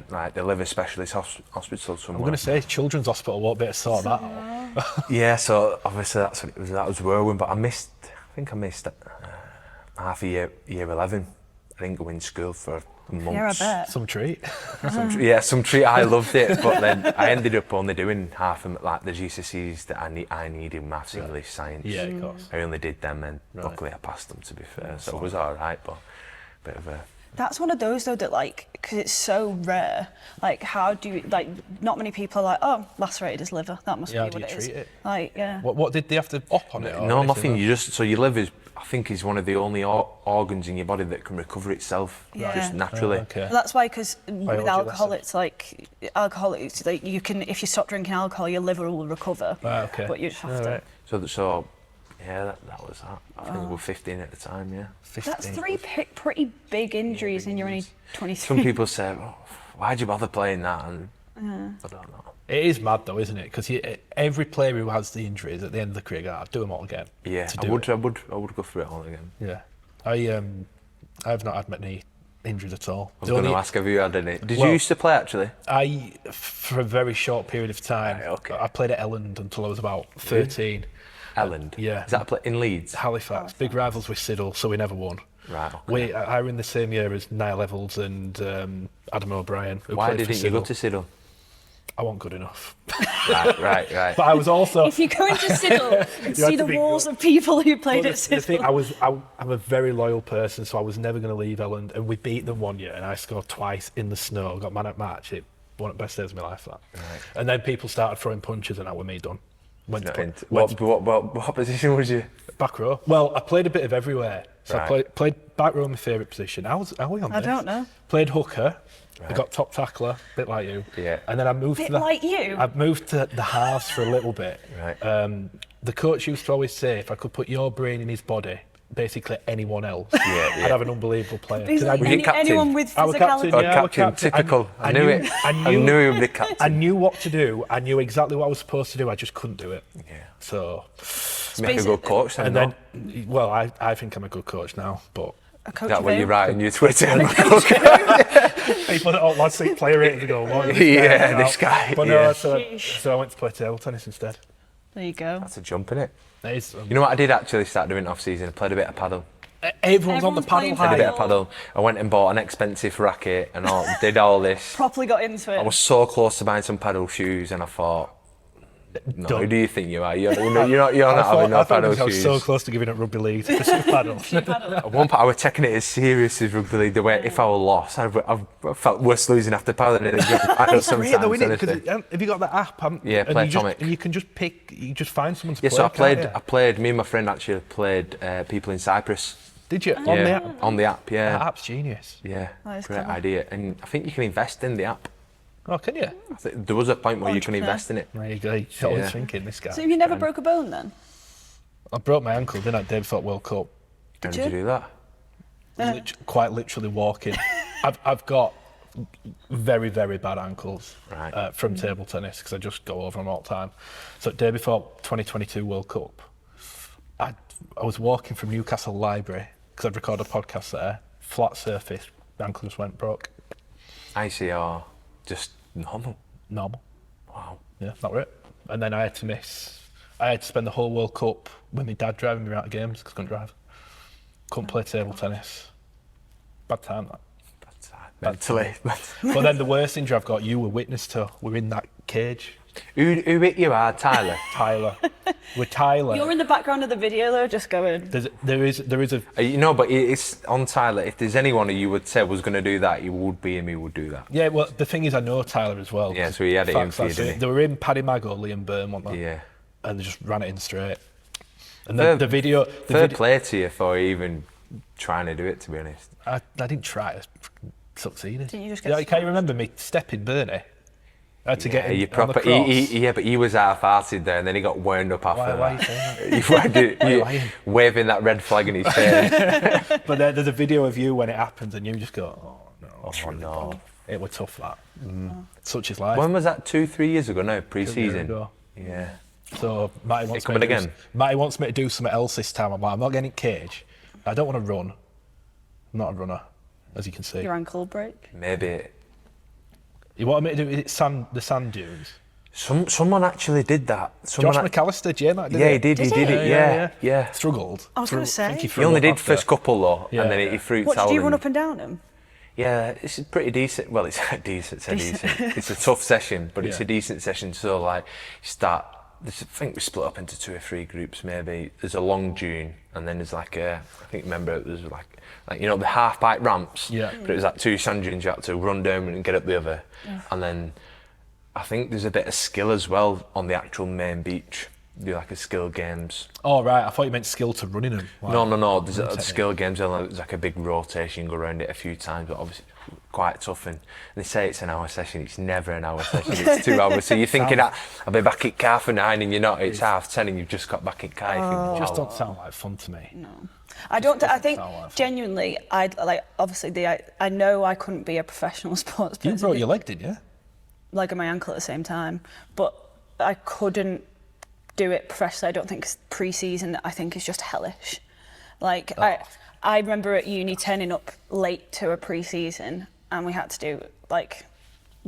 like the liver specialist hospital somewhere. I'm going to say Children's Hospital won't be able to sort that out. Yeah, so obviously that's what it was. That was whirlwind, but I think I missed half a year 11. I didn't go in school for months. Yeah, I bet. Some treat. Some treat. I loved it, but then I ended up only doing half of like the GCSEs that I needed, maths, English, science. Yeah, of course. I only did them, and luckily I passed them, to be fair. So it was all right, but a bit of a... That's one of those though that, like, because it's so rare, like, how do you, like, not many people are like, oh, lacerated his liver, that must be what it is. How do you treat it? Like, yeah. What did they have to op on it? No, nothing. So your liver I think is one of the only organs in your body that can recover itself just naturally. Okay. Well, that's why, because with alcohol, it's like you can, if you stop drinking alcohol, your liver will recover. Okay. But you just have to. So yeah, that was that. I think we were 15 at the time. Yeah. 15. That's 3 pretty big injuries, and you're only 23. Some people say, why'd you bother playing that? And I don't know. It is mad though, isn't it? Because every player who has the injuries at the end of the career, I'd do them all again. Yeah, I would go through it all again. Yeah, I've not had many injuries at all. I was going to ask, have you had any? Did you used to play actually? For a very short period of time. Right, okay. I played at Elland until I was about 13. Elland? Yeah. Is that in Leeds? Halifax. Big rivals with Siddle, so we never won. Right. Okay. I were in the same year as Niall Evans and Adam O'Brien. Why didn't you go to Siddle? I wasn't good enough. Right. But I was also... If you go into Siddle and see the walls of people who played at Siddle... The thing, I'm a very loyal person, so I was never going to leave Elland, and we beat them one year, and I scored twice in the snow, got man at match. One of the best days of my life, that. Right. And then people started throwing punches, and that was me done. What position was you? Back row. Well, I played a bit of everywhere. So Right. I played back row, my favourite position. How are we on this? I don't know. Played hooker. Right. I got top tackler, a bit like you. Yeah. And then I moved Bit to the... like you? I moved to the halves for a little bit. Right. The coach used to always say, if I could put your brain in his body, basically anyone else, Yeah. I'd have an unbelievable player. He's like Were you captain? anyone with I was captain, physicality. yeah. I was Captain, typical. I knew it. I knew he would be captain. I knew what to do. I knew exactly what I was supposed to do. I just couldn't do it. Yeah. So... Make a good coach then, And then, well, I think I'm a good coach now, but... A coach That of what you who? write on your Twitter. People that don't want to see player rating go, "What is This guy. But yeah. no, so I went to play table tennis instead. There you go. That's a jump, innit? It is, You know what I did actually start doing off season? I played a bit of paddle. Everyone's on the Everyone's paddle playing Did a high. bit of paddle. I went and bought an expensive racket and did all this. Properly got into it. I was so close to buying some paddle shoes, and I thought, no, Don't. who do you think you are? You're not having no paddle I was shoes. so close to giving up rugby league to some paddle. At one point, I was taking it as serious as rugby league. The way if I was lost, I felt worse losing after paddling than paddle It's great sometimes. though, isn't it? honestly. Because have you got that app? Yeah, and Play you just, Atomic. and you can just pick, you just find someone to Yeah, play. so can't you? I played. Me and my friend actually played People in Cyprus. Did you? On Yeah, the app? on the app. Yeah, That app's genius. yeah, That is great clever. idea. And I think you can invest in the app. Oh, can you? I think there was a point where you can Entrepreneur. invest in it. There you go. You're always Yeah. thinking, this guy. So you never broke a bone then? I broke my ankle, didn't I, day before World Cup? How did you? you do that? Quite literally walking. I've got very, very bad ankles Right. from table tennis because I just go over them all the time. So day before 2022 World Cup, I was walking from Newcastle Library because I'd recorded a podcast there, flat surface, ankle just went broke. ICR, just normal. Normal. Wow. Yeah, that were it. And then I had to spend the whole World Cup with my dad driving me around to games because I couldn't drive. Couldn't play table tennis. Bad time, that. Mentally. But then the worst injury I've got, you were witness to. We're in that cage. who hit you hard, Tyler? Tyler. We're Tyler. You're in the background of the video though, just going. There is a. You know, but it's on Tyler. If there's anyone who you would say was going to do that, it would be him who would do that. Yeah, well, the thing is, I know Tyler as well. Yeah, so he had it in for you, Facts, didn't he? They were in Paddy Mago, Liam Byrne, weren't they? Yeah. And they just ran it in straight. And Fair- the video. Fair play to you for even trying to do it, to be honest. I didn't try. I succeeded. Didn't you just get Yeah, can you remember me stepping Bernie? I had to get Yeah, him you on the proper. cross. Yeah, but he was half-hearted there, and then he got wound up after Why are you that. saying Why you you lying? waving that red flag in his face. But there's a video of you when it happens, and you just go, "Oh no, that's really no. bad." It was tough. That. Such is life. When was that? 2-3 years ago now, year pre-season. ago. Yeah. So Matty wants, coming again? Matty wants me to do something else this time. I'm like, I'm not getting in cage. I don't want to run. I'm not a runner, as you can see. your ankle break. Maybe. You want me to do the sand dunes? Someone actually did that. Someone Josh McAllister, Jay, that did yeah, it. he did. He did it. Yeah. Struggled. I was gonna say. He only did first couple though, Yeah. and then he threw What did towel you run in. up and down him? Yeah, it's pretty decent. Well, it's decent. It's a tough session, but it's Yeah. a decent session. So like, you start. I think we split up into 2 or 3 groups. Maybe there's a long dune, and then there's like I think remember there's like you know the half pipe ramps. Yeah. But it was like 2 sand dunes you had to run down and get up the other, and then I think there's a bit of skill as well on the actual main beach. Do like a skill games. Oh right, I thought you meant skill to running them. Like, No. There's a technique. skill games. There's like a big rotation. You go around it a few times, but obviously quite tough. And they say it's an hour session. It's never an hour session. It's 2 hours. So you're thinking that I'll be back at car for 9, and you're not. It's 10:30, and you've just got back at car. You think, Just wow. don't sound like fun to me. No. I don't. I think sound like fun. genuinely, I'd like. Obviously, I know I couldn't be a professional sports person. You broke your leg, didn't you? Leg and my ankle at the same time, but I couldn't do it professionally. I don't think pre-season. I think is just hellish. Like I remember at uni turning up late to a pre-season, and we had to do like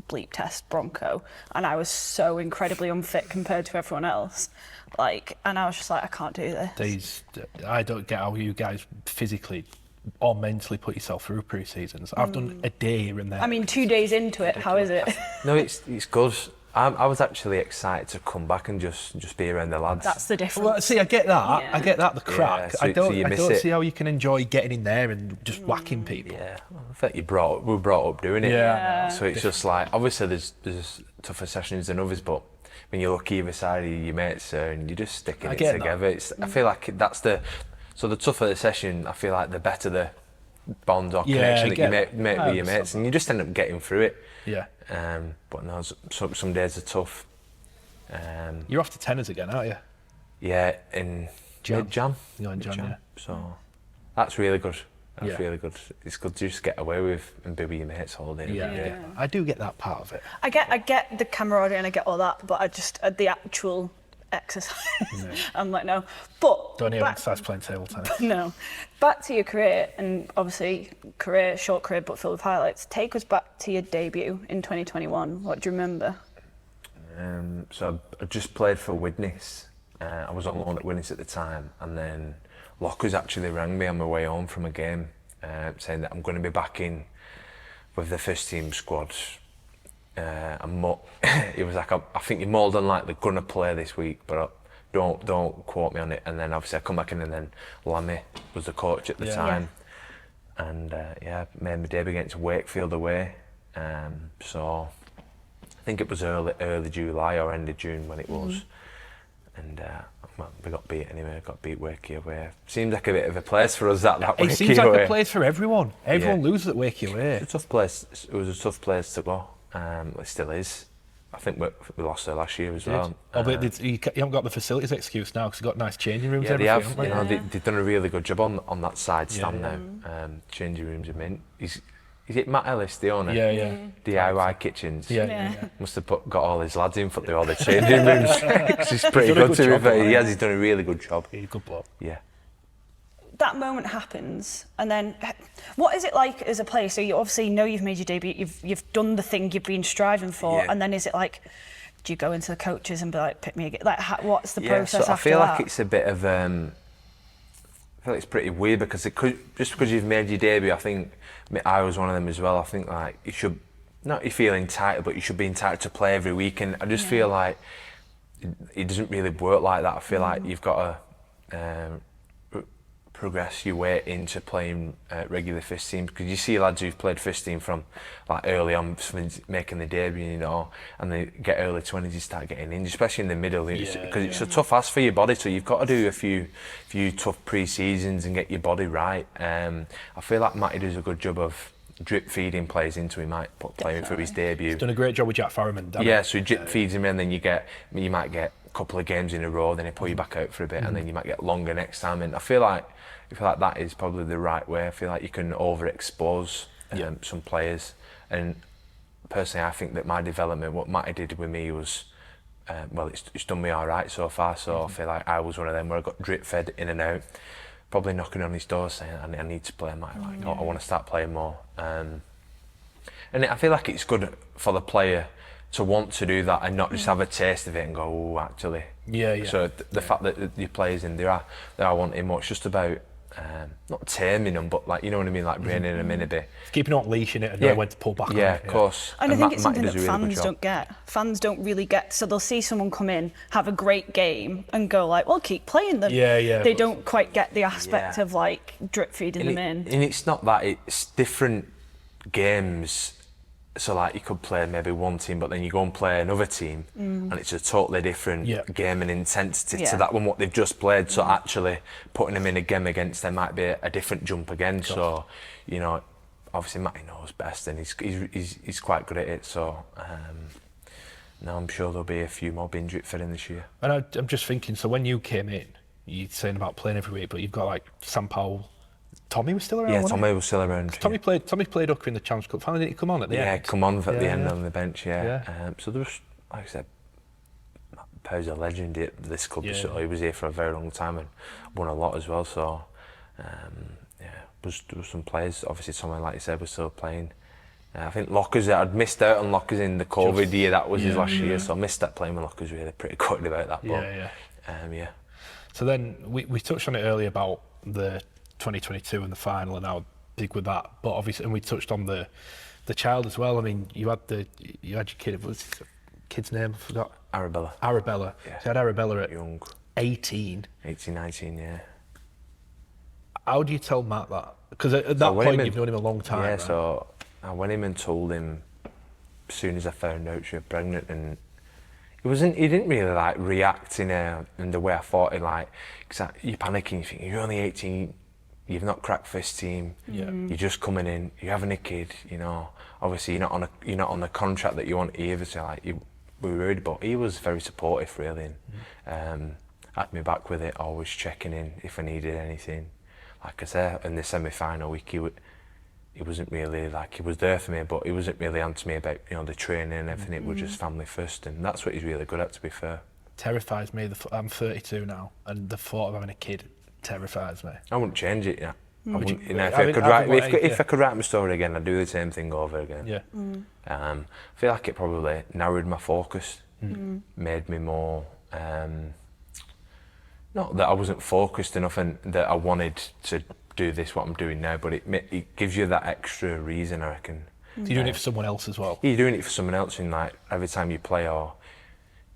bleep test bronco, and I was so incredibly unfit compared to everyone else. Like, and I was just like, I can't do this. I don't get how you guys physically or mentally put yourself through pre-seasons. I've done a day here and there. I mean, 2 days into it, how is it? No, it's good. I was actually excited to come back and just be around the lads. That's the difference. Well, see, I get that. Yeah. I get that. The crack. so- I don't. so you I miss don't it. see how you can enjoy getting in there and just whacking people. Yeah, I think we were brought up doing it. Yeah. So it's just like obviously there's tougher sessions than others, but when you look either side of your mates and you're just sticking I it get that. together, I feel like that's the tougher the session. I feel like the better the bond or Yeah, connection I that get you that. make I with your understand mates, and you just end up getting through it. Yeah. But no, some days are tough. You're off to tenors again, aren't you? Yeah, in Jan. mid-Jan. You're in Jan, yeah. So that's really good. That's Yeah. really good. It's good to just get away with and be with your mates all day. Yeah. every day. I do get that part of it. I get the camaraderie and I get all that, but I just the actual exercise. I'm like no. But Don't even back- exercise playing table tennis. No. Back to your career, and obviously short career, but filled with highlights. Take us back to your debut in 2021. What do you remember? So I just played for Widnes. I was on loan at Widnes at the time, and then Lockers actually rang me on my way home from a game, saying that I'm going to be back in with the first team squad. And he was like, I think you're more than likely going to play this week, but don't quote me on it. And then obviously I come back in, and then Lammy was the coach at the time. And made my debut against Wakefield away. So I think it was early July or end of June when it was. And we got beat anyway. Got beat Wakey away. Seems like a bit of a place for us that It Wakey seems away. like a place for everyone. Everyone loses at Wakey away. It's a tough place. It was a tough place to go. It still is. I think we lost there last year as well. But you haven't got the facilities excuse now because you've got nice changing rooms. Yeah, they have. haven't You know, they've done a really good job on that side stand now. Changing rooms are mint. Is it Matt Ellis, the owner? Yeah. DIY kitchens. Yeah. Must have got all his lads in for all the changing rooms. He's pretty good to be fair. He has. He's done a really good job. He's a good bloke. Yeah. That moment happens, and then what is it like as a player? So you obviously know you've made your debut, you've done the thing you've been striving for, and then is it like, do you go into the coaches and be like, pick me again? Like, what's the process so after I feel that? like it's a bit of I feel like it's pretty weird because just because you've made your debut, I think I was one of them as well. I think like you should not you feel entitled, but you should be entitled to play every week, and I just feel like it doesn't really work like that. I feel like you've got to progress your way into playing regular first team, because you see lads who've played first team from like early on, making the debut, you know, and they get early 20s, you start getting in, especially in the middle, because it's a tough ask for your body, so you've got to do a few tough pre-seasons and get your body right. I feel like Matty does a good job of drip feeding players into him, might playing for his debut. He's done a great job with Jack Farriman. So he drip feeds him in, then you might get a couple of games in a row, then he pull you back out for a bit, and then you might get longer next time. And I feel like that is probably the right way. I feel like you can overexpose some players, and personally I think that my development, what Matty did with me was it's done me all right so far. So I feel like I was one of them where I got drip fed in and out, probably knocking on his door saying I need to play. Matty, I want to start playing more, and I feel like it's good for the player to want to do that and not just have a taste of it and go, oh, actually. So the fact that your players in there are wanting more, it's just about not taming them, but like, you know what I mean, like reining them in a bit. Keeping on leashing it and knowing when to pull back on it. Of course. And I think it's something that fans don't get. Fans don't really get. So they'll see someone come in, have a great game, and go like, well, keep playing them. They don't quite get the aspect of like drip feeding them in. And it's not that, it's different games. So like you could play maybe one team, but then you go and play another team, and it's a totally different game and intensity to that one what they've just played. So actually putting them in a game against them might be a different jump again. So you know, obviously Matty knows best, and he's quite good at it. So now I'm sure there'll be a few more being drip fed in this year. And I'm just thinking, so when you came in, you're saying about playing every week, but you've got like Sam Powell. Tommy was still around. Yeah, Tommy was still around. Tommy played Hooker in the Challenge Cup final. Didn't he come on at the end? Yeah, come on at the end on the bench. So there was, like I said, Matt Peet's a legend at this club. So he was here for a very long time and won a lot as well. So there was some players. Obviously, Tommy, like you said, was still playing. I think Lockers, I'd missed out on Lockers in the COVID year. That was his last year, so I missed that playing with Lockers. Really pretty gutted about that. But, So then we touched on it earlier about the 2022 and the final and how big with that, but obviously, and we touched on the child as well. I mean, you had your kid. What's his kid's name? I forgot. Arabella. Yeah. So you had Arabella at young, 18, 19. Yeah. How do you tell Matt that? Because at that point you've known him a long time. Yeah. Right? So I went in and told him as soon as I found out she was pregnant, and he didn't really like react in the way I thought. Because you're panicking. You think you're only 18. You've not cracked first team. You're just coming in. You're having a kid. You know, obviously you're not on the contract that you want either. So like we were worried, but he was very supportive really, and had me back with it. Always checking in if I needed anything. Like I said, in the semi-final week, he wasn't really like, he was there for me, but he wasn't really on to me about the training and everything. It was just family first, and that's what he's really good at. To be fair, terrifies me. I'm 32 now, and the thought of having a kid terrifies me. I wouldn't change it. If I could write my story again, I'd do the same thing over again. I feel like it probably narrowed my focus, made me more not that I wasn't focused enough and that I wanted to do this, what I'm doing now, but it gives you that extra reason, I reckon. So you're doing it for someone else as well? You're doing it for someone else, and like every time you play, or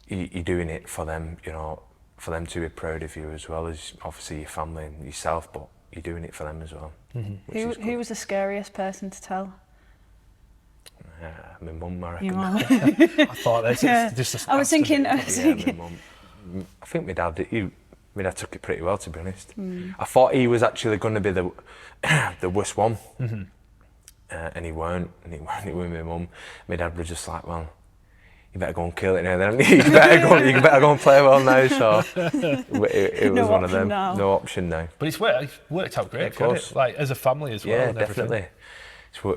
you're doing it for them, you know, for them to be proud of you as well as obviously your family and yourself, but you're doing it for them as well. Mm-hmm. Who was the scariest person to tell? My mum, I reckon. Your mum. I thought that's just. I was thinking. My mum. I think my dad took it pretty well, to be honest. I thought he was actually going to be the the worst one, and he weren't. And he weren't with my mum. My dad was just like, well, you better go and kill it now, then. You better go and play well now. So it was one of them. Now. No option now. But it's worked out great, Yeah, of course. hasn't it? Like as a family as well. Yeah, and everything. definitely.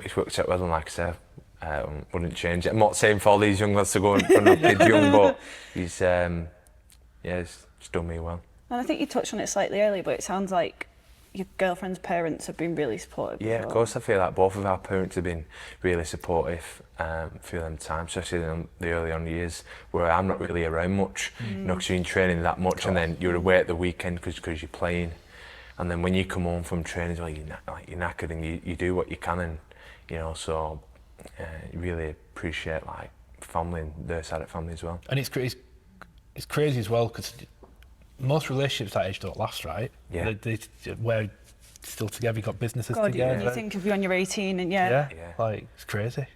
It's worked out well, and like I said, wouldn't change it. I'm not saying for all these young lads to go and run up kids young, but he's it's done me well. And I think you touched on it slightly earlier, but it sounds like your girlfriend's parents have been really supportive. Yeah, of course. I feel like both of our parents have been really supportive through them times, especially in the early on years where I'm not really around much, you know, because you're in training that much, and then you're away at the weekend because you're playing, and then when you come home from training, well, you're knackered and you do what you can, and you know, so you really appreciate like family and their side of family as well. And it's crazy as well because most relationships that age don't last, right? Yeah. We're still together, you've got businesses God, together. you think of you when you're 18 and Yeah, like it's crazy.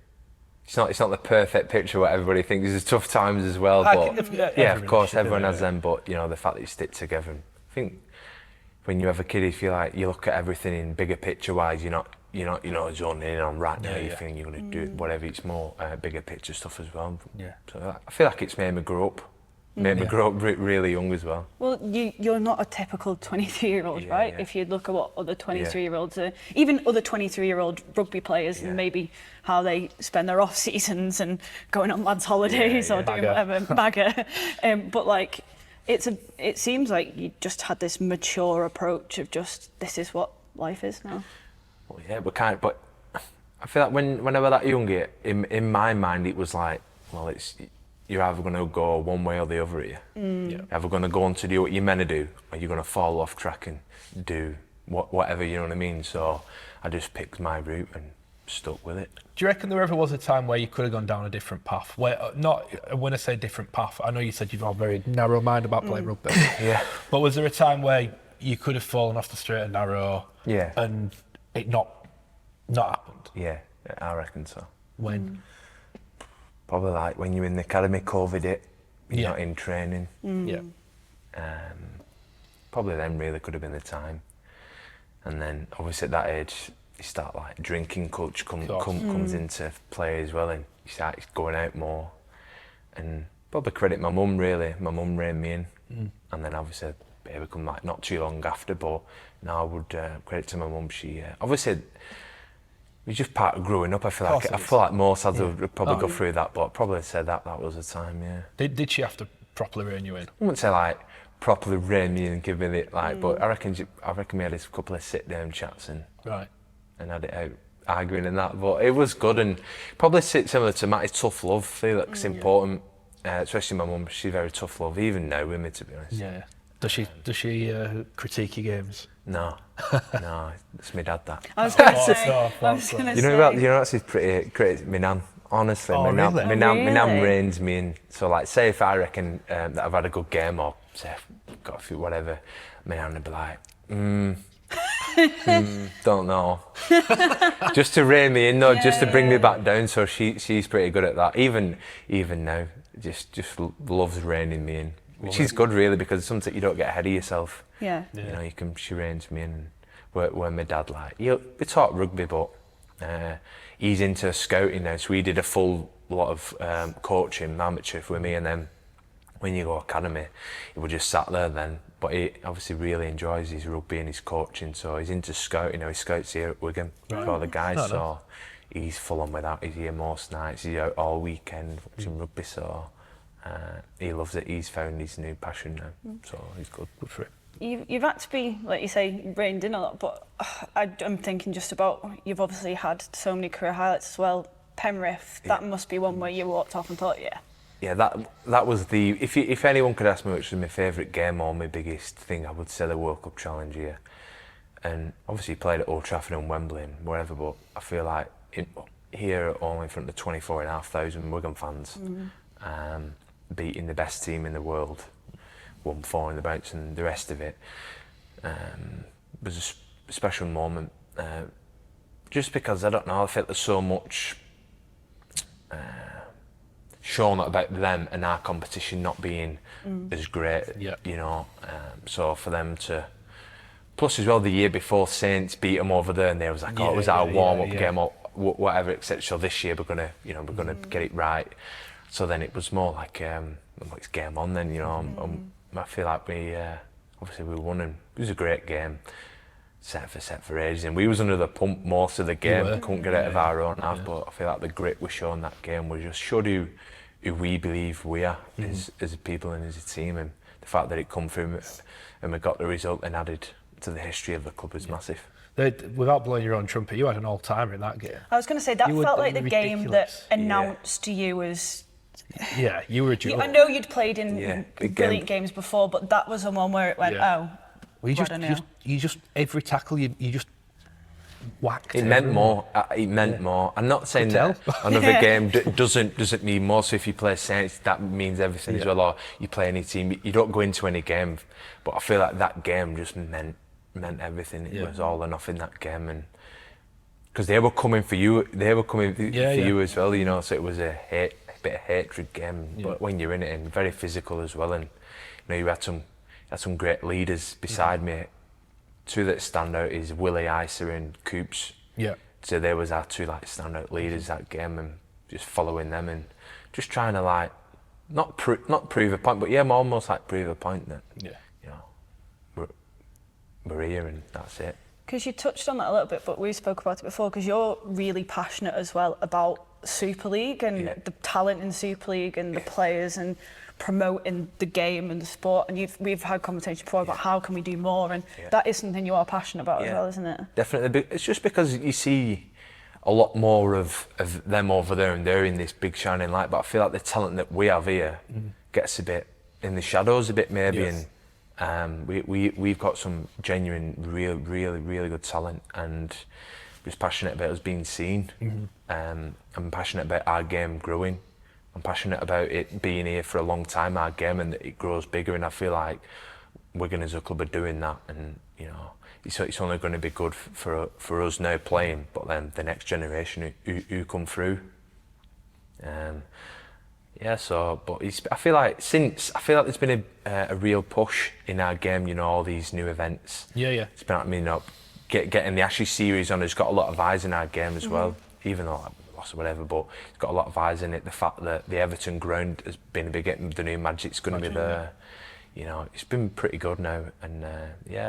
It's not the perfect picture what everybody thinks. There's tough times as well, but yeah, of course everyone has them. But you know, the fact that you stick together. I think when you have a kid, you feel like you look at everything in bigger picture wise. You're not zoning in on right now. You're thinking you're going to do whatever. It's more bigger picture stuff as well. Yeah. So I feel like it's made me grow up. Made me grow up really young as well. Well, you're not a typical 23-year-old, right? Yeah. If you look at what other 23-year-olds are, even other 23-year-old rugby players, and maybe how they spend their off seasons and going on lads' holidays or doing whatever, bagger. But like, it seems like you just had this mature approach of just this is what life is now. Well, yeah, but I feel like when I was that young, in my mind, it was like, well, you're either going to go one way or the other here. You're either going to go on to do what you're meant to do, or you're going to fall off track and do whatever, you know what I mean? So I just picked my route and stuck with it. Do you reckon there ever was a time where you could have gone down a different path? When I say different path, I know you said you've got a very narrow mind about playing rugby. Yeah. But was there a time where you could have fallen off the straight and narrow? Yeah. And it not happened? Yeah, I reckon so. When? Probably like when you're in the academy, COVID hit, you're not in training. Yeah. Probably then really could have been the time. And then obviously at that age, you start like drinking culture comes into play as well, and you start going out more. And probably credit my mum really. My mum reined me in, and then obviously baby come like not too long after. But now I would credit to my mum. She obviously. It's just part of growing up. I feel like most lads would probably go through that, but I'd probably say that was the time. Yeah. Did she have to properly rein you in? I wouldn't say like properly rein me in and give me it like, but I reckon we had a couple of sit down chats and had it out arguing and that. But it was good, and probably similar to Matt. It's tough love. I feel like it's important, especially my mum. She's very tough love, even now with me, to be honest. Yeah. Does she critique your games? No, it's my dad that. I was going to say. You know that's pretty. My nan, honestly, my nan reins me in. So like, say if I reckon that I've had a good game or say I've got a few whatever, my nan would be like, don't know. Just to rein me in though, just to bring me back down. So she's pretty good at that. Even now, just loves reining me in. Which is good really, because it's something you don't get ahead of yourself. Yeah. You know, she reins me in. And where my dad we taught rugby, but he's into scouting now, so he did a full lot of coaching amateur with me, and then when you go academy, he would just sat there then. But he obviously really enjoys his rugby and his coaching, so he's into scouting now. He scouts here at Wigan for all the guys, so he's full on with that. He's here most nights, he's out all weekend watching rugby, so he loves it. He's found his new passion now, so he's good for it. You've had to be, like you say, reined in a lot, but I'm thinking just about, you've obviously had so many career highlights as well. Penrith, that must be one where you walked off and thought, yeah, that was the. If anyone could ask me which was my favourite game or my biggest thing, I would say the World Cup challenge year. And obviously played at Old Trafford and Wembley and wherever, but I feel like here only in front of 24,500 Wigan fans, beating the best team in the world, won 4 in the bounce, and the rest of it was a special moment. Just because I don't know, I felt there's so much shown about them and our competition not being as great, you know. So for them to, plus as well, the year before Saints beat them over there, and they was like, oh, it was our warm-up game or whatever. Except so this year we're gonna get it right. So then it was more like, it's game on then, you know. I feel like we obviously we won, and it was a great game. Set for ages, and we was under the pump most of the game. Couldn't get out of our own half, but I feel like the grit we showed in that game was just showed who we believe we are as a people and as a team, and the fact that it come through and we got the result and added to the history of the club is massive. Without blowing your own trumpet, you had an all-timer in that game. I was going to say, that felt like the game that ridiculous. announced to you as... Yeah, you were a jewel. I know you'd played in brilliant games before, but that was the one where it went, oh, well, you just every tackle you just whacked. It meant more. It meant more. I'm not saying that another game doesn't mean more. So if you play Saints, that means everything as well. Or you play any team, you don't go into any game. But I feel like that game just meant everything. It was all or nothing that game, and because they were coming for you, they were coming for you as well. You know, so it was a bit of hatred game. But when you're in it, and very physical as well, and you know, you had some great leaders beside me. 2 that stand out is Willie Isa and Coops. Yeah. So there was our 2 like standout leaders that game, and just following them and just trying to like not prove a point, but almost like prove a point that you know we're here and that's it. Because you touched on that a little bit, but we spoke about it before. Because you're really passionate as well about Super League and the talent in Super League and the players and promoting the game and the sport, and we've had conversations before about how can we do more, and that is something you are passionate about as well, isn't it? Definitely. It's just because you see a lot more of them over there, and they're in this big shining light, but I feel like the talent that we have here gets a bit in the shadows a bit maybe, and we've got some genuine really good talent, and just passionate about us being seen. I'm passionate about our game growing. I'm passionate about it being here for a long time, our game, and that it grows bigger, and I feel like Wigan as a club are doing that, and you know, it's only going to be good for us now playing, but then the next generation who come through. I feel like there's been a real push in our game, you know, all these new events. It's been, I mean, you know, getting the Ashes series on has got a lot of eyes in our game as well, even though or whatever, but it's got a lot of eyes in it. The fact that the Everton ground has been big, the new Magic's going to be there. You know, it's been pretty good now, and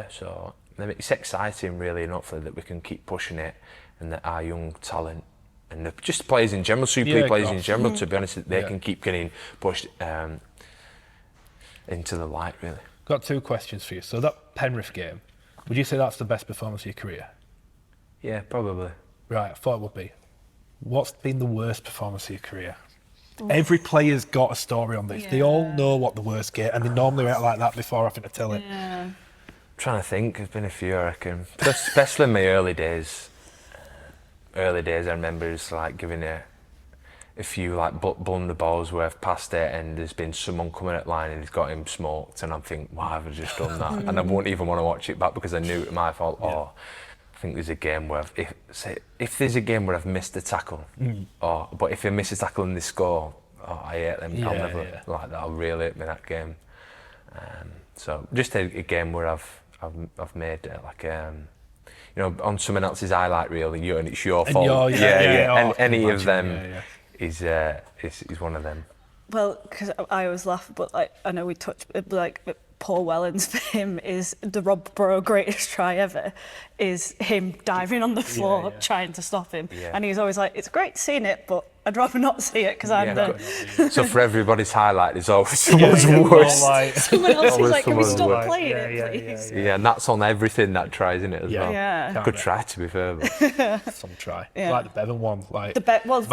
so it's exciting really, and hopefully that we can keep pushing it, and that our young talent and just players in general, Super League players in general, to be honest, that they can keep getting pushed into the light really. Got 2 questions for you. So that Penrith game, would you say that's the best performance of your career? Yeah, probably. Right, I thought it would be. What's been the worst performance of your career? Every player's got a story on this. They all know what the worst game, and they normally act like that before having to tell it. I'm trying to think. There's been a few, I reckon. Especially in my early days. I remember just like giving a few like blunder balls where I've passed it, and there's been someone coming at line and he's got him smoked, and I'm thinking, why have I just done that? And I won't even want to watch it back because I knew it was my fault. I think there's a game where if there's a game where I've missed a tackle, but if I miss a tackle and they score, I hate them. I'll never like that. I'll really hate me that game. So just a game where I've made you know, on someone else's highlight reel, and it's your fault. Any of them is one of them. Well, because I always laugh, but like I know we touched like. Paul Wellens for him is the Rob Burrow greatest try ever, is him diving on the floor trying to stop him, and he's always like, it's great seeing it, but I'd rather not see it because I'm the So for everybody's highlight, there's always someone's worse. someone else Always is like, can we someone's stop like- playing Yeah, it, yeah, please? Yeah, and that's on everything that tries, isn't it, as well? Yeah. Good try, to be fair. But Some try. Yeah. Like the Bevan one. Like Well,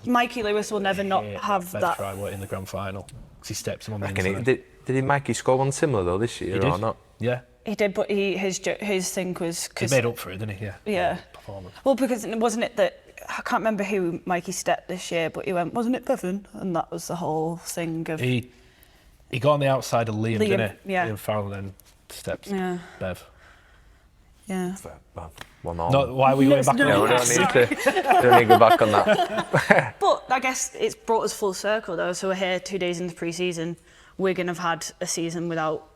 Mikey Lewis will never not have Bev that. try in the grand final because he steps him on the reckon inside. did Mikey score one similar though this year He did. or not? Yeah. He did, but his thing was He because made up for it, didn't he? Yeah. Yeah. Performance. Well, because wasn't it that I can't remember who Mikey stepped this year, but he went, wasn't it Bevan? And that was the whole thing of He got on the outside of Liam, didn't he? yeah. Liam Farrell then steps Yeah. Bev. yeah. Well, one all. No, why are we going back no, on No, we that? don't need to. Don't need to go back on that. But I guess it's brought us full circle though. So we're here 2 days into pre-season. Wigan have had a season without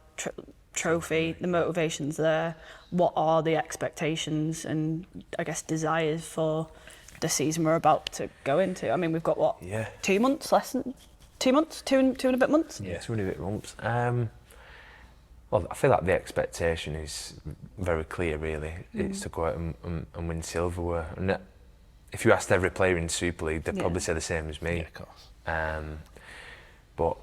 trophy. The motivation's there. What are the expectations and I guess desires for the season we're about to go into? I mean, we've got what? Yeah. 2 months, less than 2 months, two and a bit months. Yeah, 2 and a bit months. Well, I feel like the expectation is very clear, really. It's to go out and win silverware. And if you asked every player in Super League, they'd probably say the same as me. Yeah, of course. But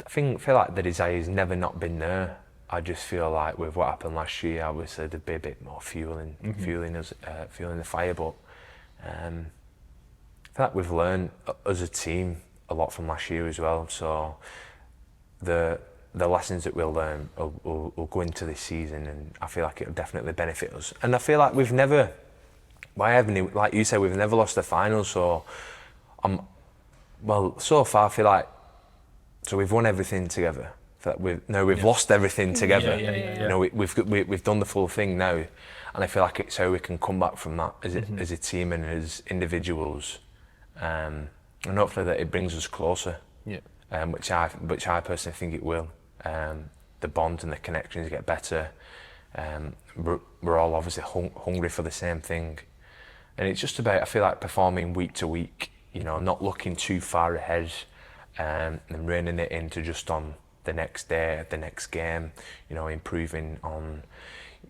I feel like the desire's never not been there. I just feel like with what happened last year, obviously there'd be a bit more fueling the fire. But I feel like we've learned as a team a lot from last year as well. So the lessons that we'll learn will go into this season, and I feel like it'll definitely benefit us. And I feel like like you said, we've never lost a final. So so far I feel like we've won everything together. We've lost everything together. Yeah. You know, we've done the full thing now, and I feel like it's how we can come back from that as a team and as individuals, and hopefully that it brings us closer. Yeah. Which I personally think it will. The bond and the connections get better. We're all obviously hungry for the same thing, and it's just about, I feel like, performing week to week. You know, not looking too far ahead, and reining it into just on the next day, the next game. You know, improving on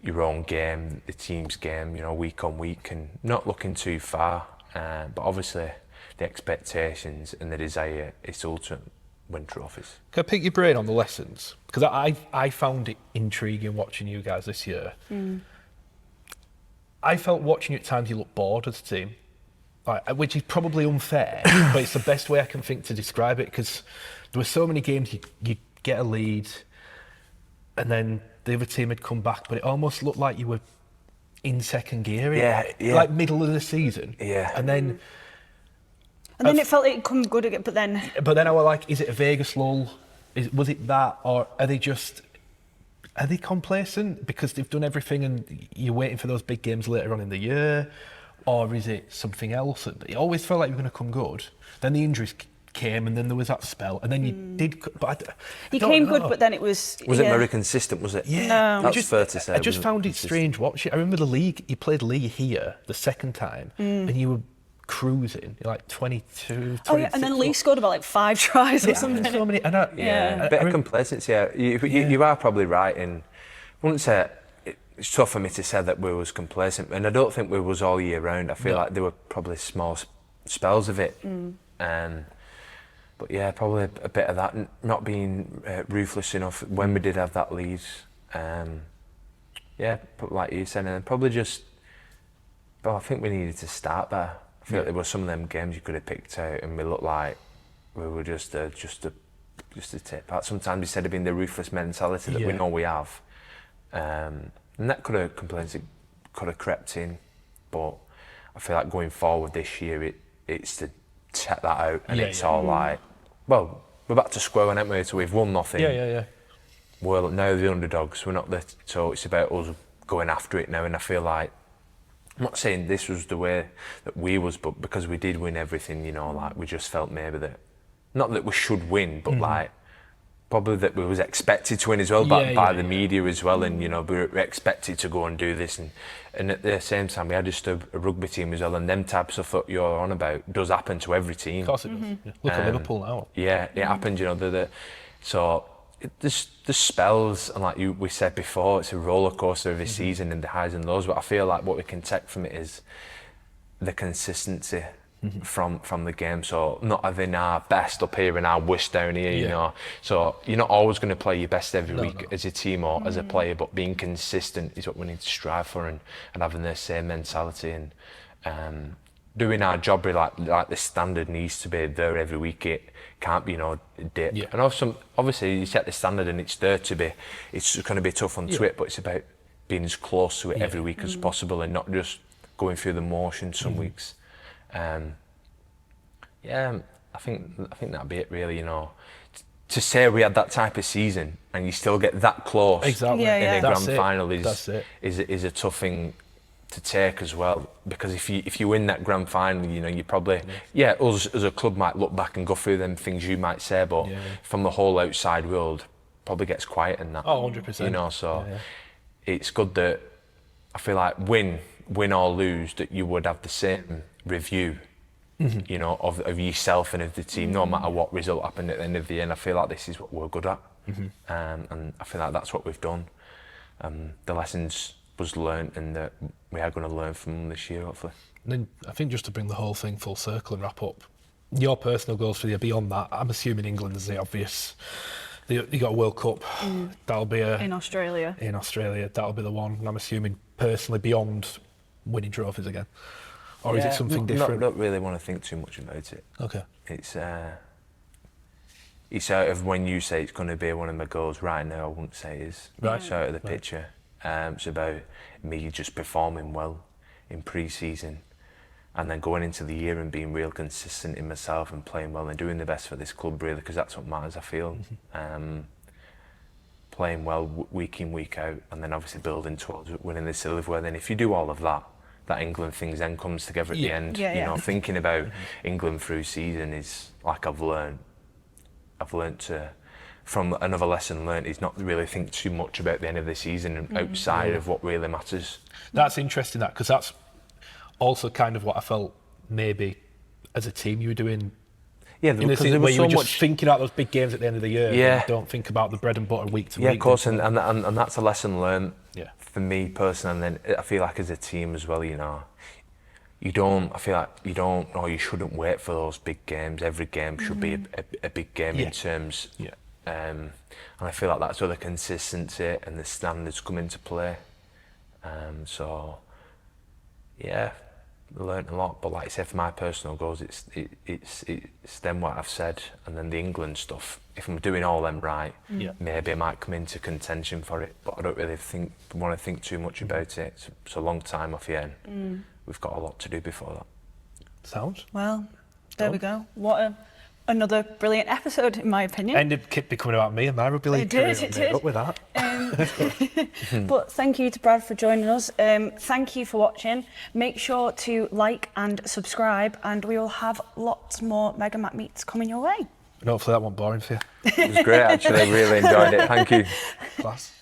your own game, the team's game. You know, week on week, and not looking too far. But obviously, the expectations and the desire is to ultimately win trophies. Can I pick your brain on the lessons? Because I found it intriguing watching you guys this year. I felt watching you at times you looked bored as a team, which is probably unfair, but it's the best way I can think to describe it, because there were so many games you get a lead and then the other team had come back, but it almost looked like you were in second gear, like middle of the season. Yeah. And then it felt it'd come good again, but then I was like, is it a Vegas lull? Was it that, or are they complacent because they've done everything and you're waiting for those big games later on in the year? Or is it something else? It always felt like you were going to come good. Then the injuries came, and then there was that spell, and then you did. But you came good, but then it was. Was it very consistent? Was it? Yeah, that's fair to say. I just found it strange watching. I remember the league. You played league here the second time, and you were cruising. You're like 22. 26. Oh yeah, and then Lee scored about like 5 tries or something. So many. And a bit of complacency. Yeah, you are probably right in. I wouldn't say. It's tough for me to say that we was complacent, and I don't think we was all year round. I feel like there were probably small spells of it, but yeah, probably a bit of that, not being ruthless enough when we did have that lead. But like you said, and probably just. But I think we needed to start there. I feel like there were some of them games you could have picked out, and we looked like we were just a tip out. Sometimes instead of being the ruthless mentality that we know we have. And that could have crept in, but I feel like going forward this year, it's to check that out, and it's all like, well, we're back to square one, aren't we? So we've won nothing. Yeah. We're now the underdogs. We're not the, so it's about us going after it now. And I feel like, I'm not saying this was the way that we was, but because we did win everything, you know, like we just felt maybe that, not that we should win, but like. Probably that we was expected to win as well by the media as well, and you know we were expected to go and do this, and at the same time we had just a rugby team as well, and them types of stuff you're on about does happen to every team. Of course it does. Yeah. Look at Liverpool now. Yeah, it happened. You know so there's spells, and like we said before, it's a roller coaster of a season and the highs and lows. But I feel like what we can take from it is the consistency from the game. So not having our best up here and our worst down here, you know. So you're not always going to play your best every week as a team or as a player, but being consistent is what we need to strive for, and having the same mentality and doing our job really, like the standard needs to be there every week. It can't be, you know, dip. And also, obviously you set the standard and it's there to be, it's going to be tough on it, but it's about being as close to it every week as possible and not just going through the motions some weeks. I think that'd be it really, you know. To say we had that type of season and you still get that close in a grand final is a tough thing to take as well, because if you win that grand final, you know, you probably us as a club might look back and go through them things you might say, but from the whole outside world probably gets quiet in that. 100%. You know, so it's good that I feel like win or lose, that you would have the same review, you know, of yourself and of the team, no matter what result happened at the end of the year. And I feel like this is what we're good at, and I feel like that's what we've done. The lessons was learnt, and that we are going to learn from them this year, hopefully. And then I think just to bring the whole thing full circle and wrap up, your personal goals for the year beyond that, I'm assuming England is the obvious. You got a World Cup, that'll be in Australia. In Australia, that'll be the one. And I'm assuming personally beyond winning trophies again, or is it something different? I don't really want to think too much about it. Okay. It's out of when you say it's going to be one of my goals. Right now, I wouldn't say it is. Right. It's out of the picture. It's about me just performing well in pre-season, and then going into the year and being real consistent in myself and playing well and doing the best for this club, really, because that's what matters, I feel. Playing well week in, week out, and then obviously building towards winning the silverware. Then if you do all of that, that England thing then comes together at the end. You know, thinking about England through season is like I've learned to, from another lesson learned, is not really think too much about the end of the season and outside of what really matters. That's interesting, that, because that's also kind of what I felt maybe as a team you were doing. Yeah, in the season where you were just thinking about those big games at the end of the year. Yeah. And don't think about the bread and butter week to week. Yeah, of course, and that's a lesson learned for me personally. And then I feel like as a team as well, you know, you don't or you shouldn't wait for those big games. Every game should be a big game in terms. And I feel like that's where the consistency and the standards come into play. So, yeah, learnt a lot. But like I said, for my personal goals, it's them what I've said, and then the England stuff. If I'm doing all them right, maybe I might come into contention for it. But I don't really want to think too much about it. It's a long time off yet. We've got a lot to do before that. Sounds well. There we go. What another brilliant episode, in my opinion. Ended becoming about me and my rugby league career. It did. Up with that. But thank you to Brad for joining us. Thank you for watching. Make sure to like and subscribe, and we will have lots more Meg and Matt meets coming your way. And hopefully that wasn't boring for you. It was great, actually. I really enjoyed it. Thank you. Class.